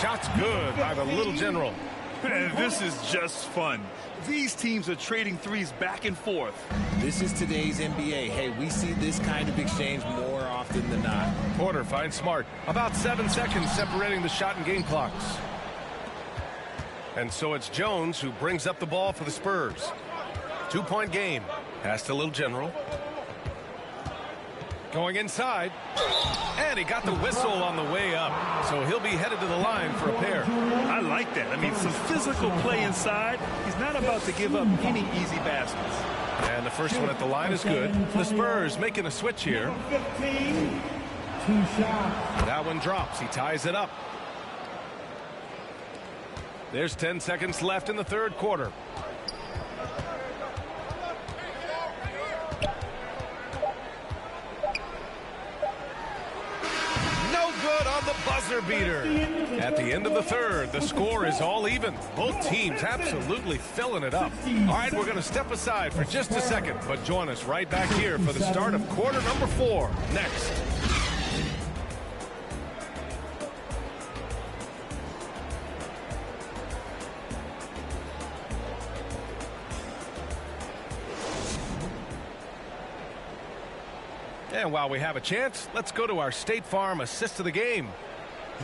S1: Shots good by the Little General.
S2: And this is just fun. These teams are trading threes back and forth.
S21: This is today's NBA. Hey, we see this kind of exchange more often than not.
S1: Porter finds Smart. About 7 seconds separating the shot and game clocks. And so it's Jones who brings up the ball for the Spurs. 2-point game. Pass to Little General. Going inside. And he got the whistle on the way up. So he'll be headed to the line for a pair.
S2: I like that. I mean, some physical play inside. He's not about to give up any easy baskets.
S1: And the first one at the line is good. The Spurs making a switch here.
S3: 15, 2 shots.
S1: That one drops. He ties it up. There's 10 seconds left in the third quarter. On the buzzer beater. At the end of the third, the score is all even. Both teams absolutely filling it up. All right, we're going to step aside for just a second, but join us right back here for the start of quarter number 4 next. And while we have a chance, let's go to our State Farm assist of the game.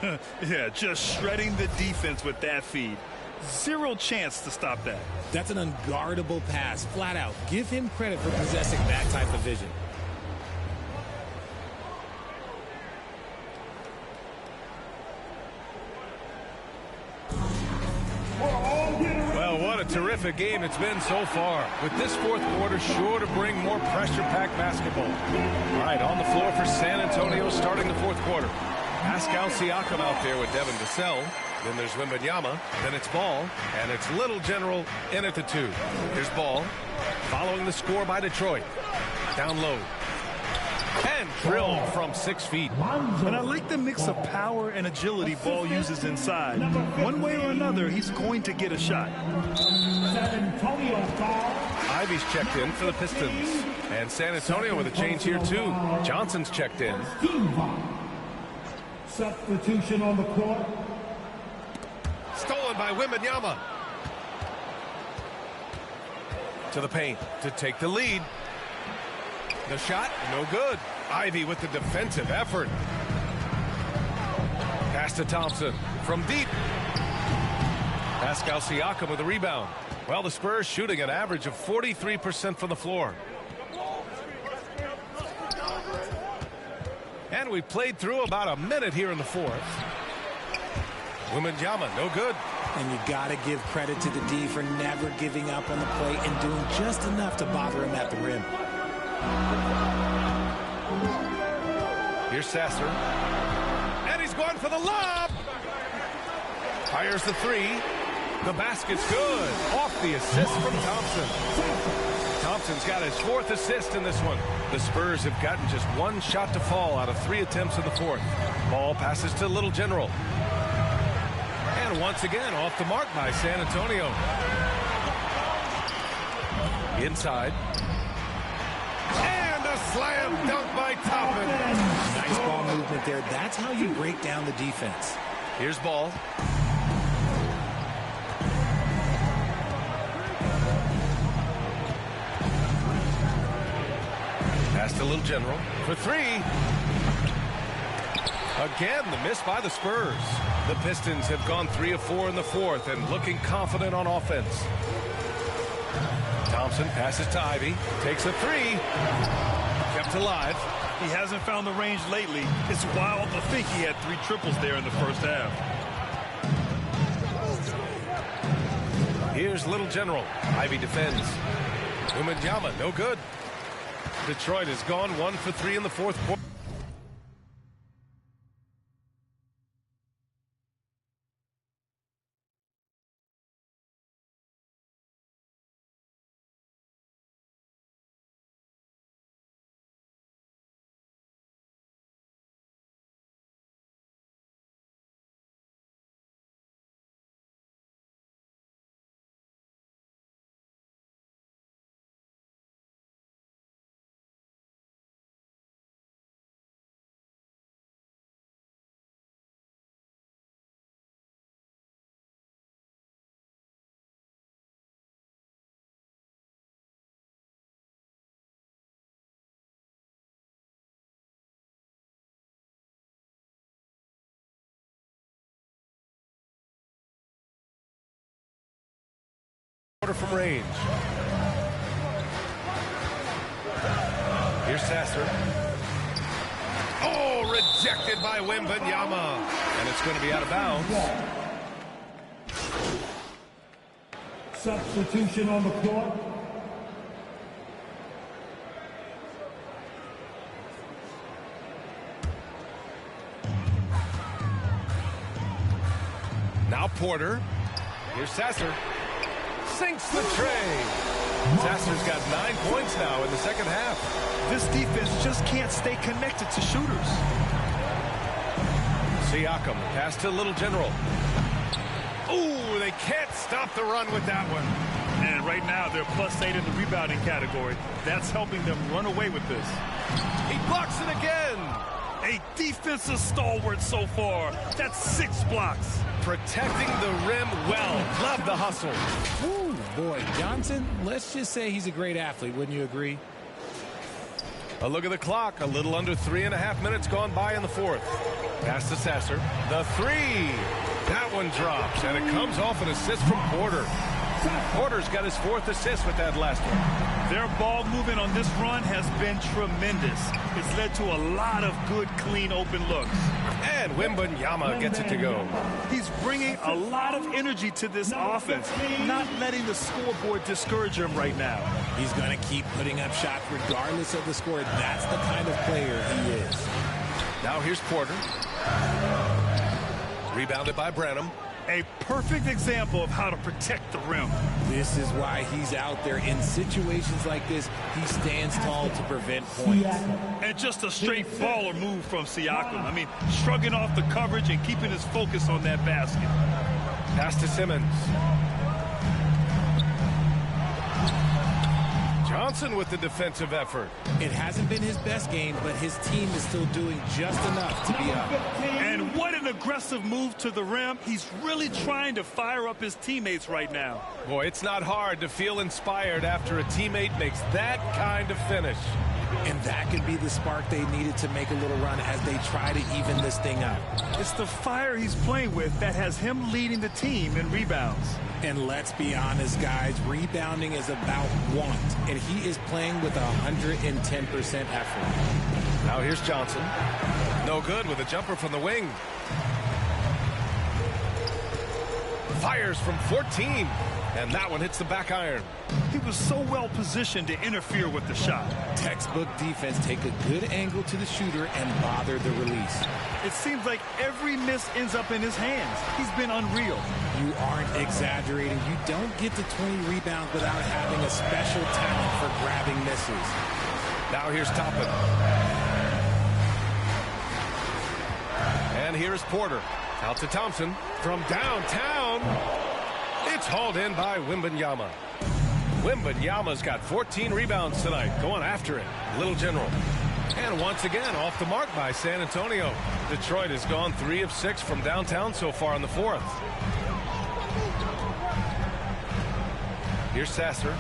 S2: Yeah, just shredding the defense with that feed. Zero chance to stop that.
S21: That's an unguardable pass, flat out. Give him credit for possessing that type of vision.
S1: Well, what a terrific game it's been so far. With this fourth quarter sure to bring more pressure-packed basketball. All right, on the floor for San Antonio starting the fourth quarter. Pascal Siakam out there with Devin Vassell. Then there's Wembanyama. Then it's Ball. And it's Little General in at the 2. Here's Ball. Following the score by Detroit. Down low. And drilled from 6 feet.
S2: And I like the mix of power and agility Ball uses inside. One way or another, he's going to get a shot.
S1: Ivy's checked in for the Pistons. And San Antonio with a change here, too. Johnson's checked in.
S3: Substitution on the court.
S1: Stolen by Wembanyama. To the paint to take the lead. The shot, no good. Ivy with the defensive effort. Pass to Thompson from deep. Pascal Siakam with the rebound. Well, the Spurs shooting an average of 43% from the floor. And we played through about a minute here in the fourth. Wembanyama, no good.
S21: And you got to give credit to the D for never giving up on the plate and doing just enough to bother him at the rim.
S1: Here's Sasser. And he's going for the lob. Fires the three. The basket's good. Off the assist from Thompson. Thompson's got his fourth assist in this one. The Spurs have gotten just one shot to fall out of 3 attempts in the fourth. Ball passes to Little General. And once again, off the mark by San Antonio. Inside. And a slam dunk by Toppin.
S21: Nice ball movement there. That's how you break down the defense.
S1: Here's Ball. Pass to Little General for three. Again, the miss by the Spurs. The Pistons have gone 3 of 4 in the fourth and looking confident on offense. Thompson passes to Ivy. Takes a three. Kept alive.
S2: He hasn't found the range lately. It's wild to think he had 3 triples there in the first half.
S1: Here's Little General. Ivy defends. Wembanyama, no good. Detroit has gone 1 for 3 in the fourth quarter. From range. Here's Sasser. Oh, rejected by Wembanyama. And it's going to be out of bounds.
S3: Substitution on the court.
S1: Now Porter. Here's Sasser. Sinks the tray. Sasser's got 9 points now in the second half.
S2: This defense just can't stay connected to shooters.
S1: Siakam, pass to Little General. Ooh, they can't stop the run with that one.
S2: And right now, they're +8 in the rebounding category. That's helping them run away with this.
S1: He blocks it again.
S2: A defensive stalwart so far. That's 6 blocks.
S1: Protecting the rim well. Love the hustle.
S21: Ooh, boy, Johnson, let's just say he's a great athlete. Wouldn't you agree?
S1: A look at the clock. A little under 3.5 minutes gone by in the fourth. Pass to Sasser. The three. That one drops, and it comes off an assist from Porter. Porter's got his 4th assist with that last one.
S2: Their ball movement on this run has been tremendous. It's led to a lot of good, clean, open looks.
S1: And Wembanyama gets it to go.
S2: He's bringing a lot of energy to this offense, not letting the scoreboard discourage him right now.
S21: He's going to keep putting up shots regardless of the score. That's the kind of player he is.
S1: Now here's Porter. Rebounded by Branham.
S2: A perfect example of how to protect the rim.
S21: This is why he's out there in situations like this. He stands tall to prevent points.
S2: And just a straight baller move from Siakam. I mean, shrugging off the coverage and keeping his focus on that basket.
S1: Pass to Simmons. Johnson with the defensive effort.
S21: It hasn't been his best game, but his team is still doing just enough to be up.
S2: And what an aggressive move to the rim. He's really trying to fire up his teammates right now.
S1: Boy, it's not hard to feel inspired after a teammate makes that kind of finish.
S21: And that could be the spark they needed to make a little run as they try to even this thing up.
S2: It's the fire he's playing with that has him leading the team in rebounds.
S21: And let's be honest, guys, rebounding is about want, and he is playing with 110% effort.
S1: Now here's Johnson. No good with a jumper from the wing. Fires from 14, and that one hits the back iron.
S2: He was so well positioned to interfere with the shot.
S21: Textbook defense, take a good angle to the shooter and bother the release.
S2: It seems like every miss ends up in his hands. He's been unreal.
S21: You aren't exaggerating. You don't get to 20 rebounds without having a special talent for grabbing misses.
S1: Now here's Toppin. And here's Porter. Out to Thompson from downtown. It's hauled in by Wembanyama. Wembanyama's got 14 rebounds tonight, going after it. Little General. And once again, off the mark by San Antonio. Detroit has gone 3 of 6 from downtown so far in the fourth. Here's Sasser.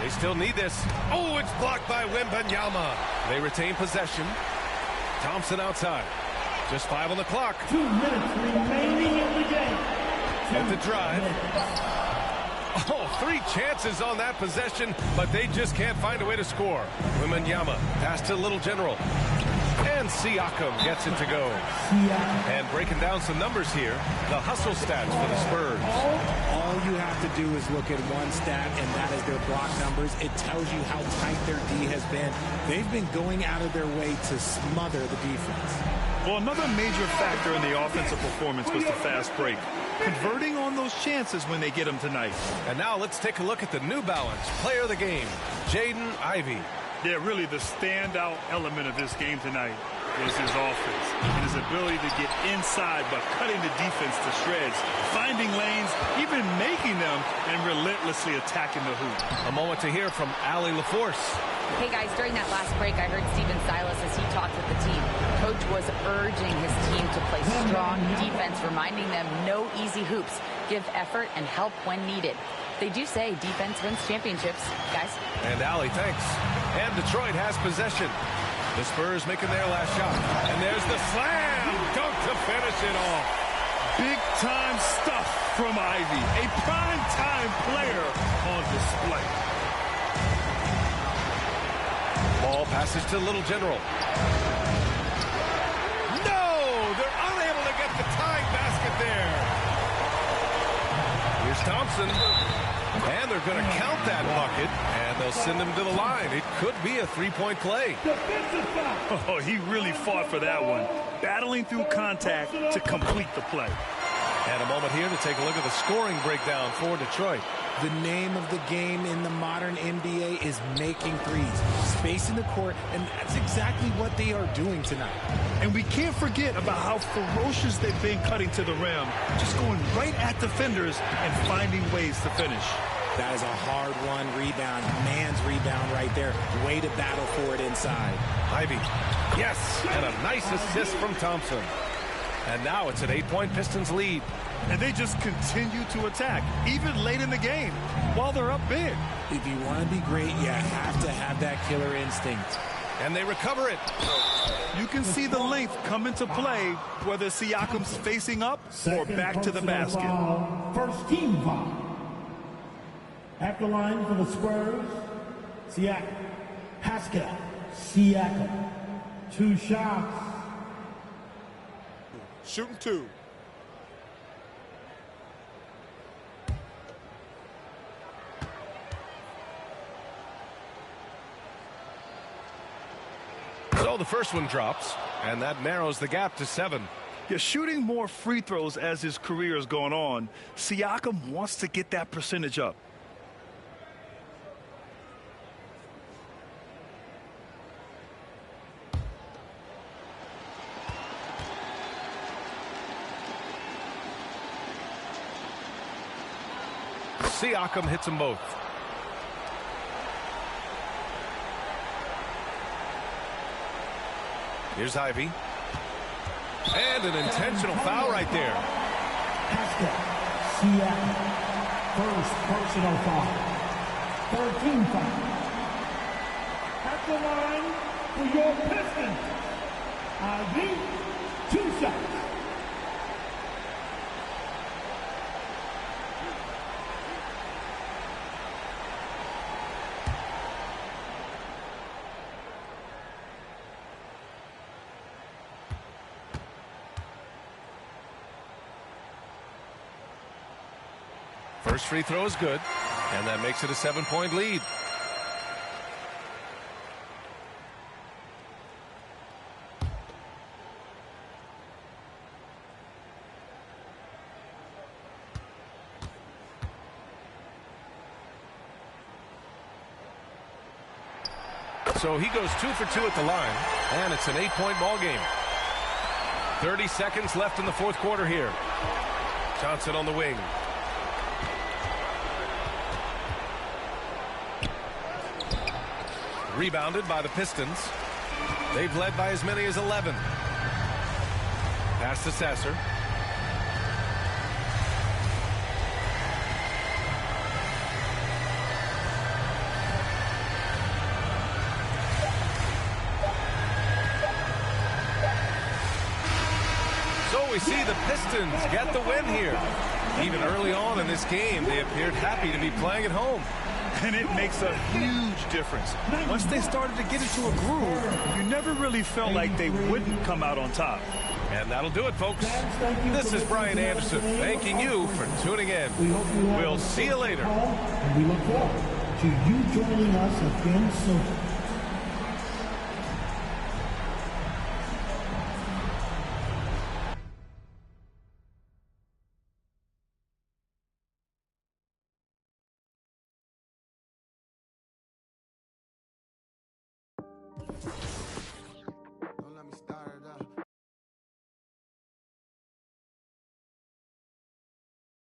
S1: They still need this. Oh, it's blocked by Wembanyama. They retain possession. Thompson outside. Just 5 on the clock.
S3: 2 minutes remaining in the game.
S1: At the drive. Oh, 3 chances on that possession, but they just can't find a way to score. Wembanyama pass to Little General. And Siakam gets it to go. And breaking down some numbers here, the hustle stats for the Spurs.
S21: All you have to do is look at one stat, and that is their block numbers. It tells you how tight their D has been. They've been going out of their way to smother the defense.
S2: Well, another major factor in the offensive performance was the fast break. Converting on those chances when they get them tonight.
S1: And now let's take a look at the New Balance player of the game, Jaden Ivey.
S2: Yeah, really the standout element of this game tonight is his offense and his ability to get inside by cutting the defense to shreds, finding lanes, even making them, and relentlessly attacking the hoop.
S1: A moment to hear from Allie LaForce.
S5: Hey, guys, during that last break, I heard Steven Silas as he talked with the team. Coach was urging his team to play strong defense, reminding them no easy hoops, give effort, and help when needed. They do say defense wins championships, guys.
S1: And Allie, thanks. And Detroit has possession. The Spurs making their last shot. And there's the slam dunk to finish it off.
S2: Big-time stuff from Ivy, a prime-time player on display.
S1: Ball passes to Little General. No! They're unable to get the tying basket there. Here's Thompson. And they're going to count that bucket, and they'll send him to the line. It could be a three-point play.
S2: Oh, he really fought for that one, battling through contact to complete the play.
S1: And a moment here to take a look at the scoring breakdown for Detroit.
S21: The name of the game in the modern NBA is making threes, spacing the court, and that's exactly what they are doing tonight.
S2: And we can't forget about how ferocious they've been cutting to the rim, just going right at defenders and finding ways to finish.
S21: That is a hard-won rebound, man's rebound right there. Way to battle for it inside.
S1: Ivy, yes, and a nice assist from Thompson. And now it's an 8-point Pistons lead.
S2: And they just continue to attack, even late in the game, while they're up big.
S21: If you want to be great, you have to have that killer instinct.
S1: And they recover it.
S2: You can see the length come into play, whether Siakam's facing up or back to the basket.
S3: First team foul. At the line for the Spurs, Siakam. Pascal Siakam. 2 shots.
S8: Shooting 2.
S1: So the first one drops, and that narrows the gap to 7.
S2: Yeah, shooting more free throws as his career has gone on, Siakam wants to get that percentage up.
S1: Siakam hits them both. Here's Ivy. And an intentional foul right there.
S3: Siakam. First personal foul. 13 foul. At the line for your Pistons. ID, 2 shots.
S1: First free throw is good, and that makes it a 7-point lead. So he goes 2 for 2 at the line, and it's an 8-point ball game. 30 seconds left in the fourth quarter here. Johnson on the wing. Rebounded by the Pistons. They've led by as many as 11. Pass to Sasser. So we see the Pistons get the win here. Even early on in this game, they appeared happy to be playing at home.
S2: And it makes a huge difference. Once they started to get into a groove, you never really felt like they wouldn't come out on top.
S1: And that'll do it, folks. This is Brian Anderson thanking you for tuning in. We'll see you later.
S3: And we look forward to you joining us again soon.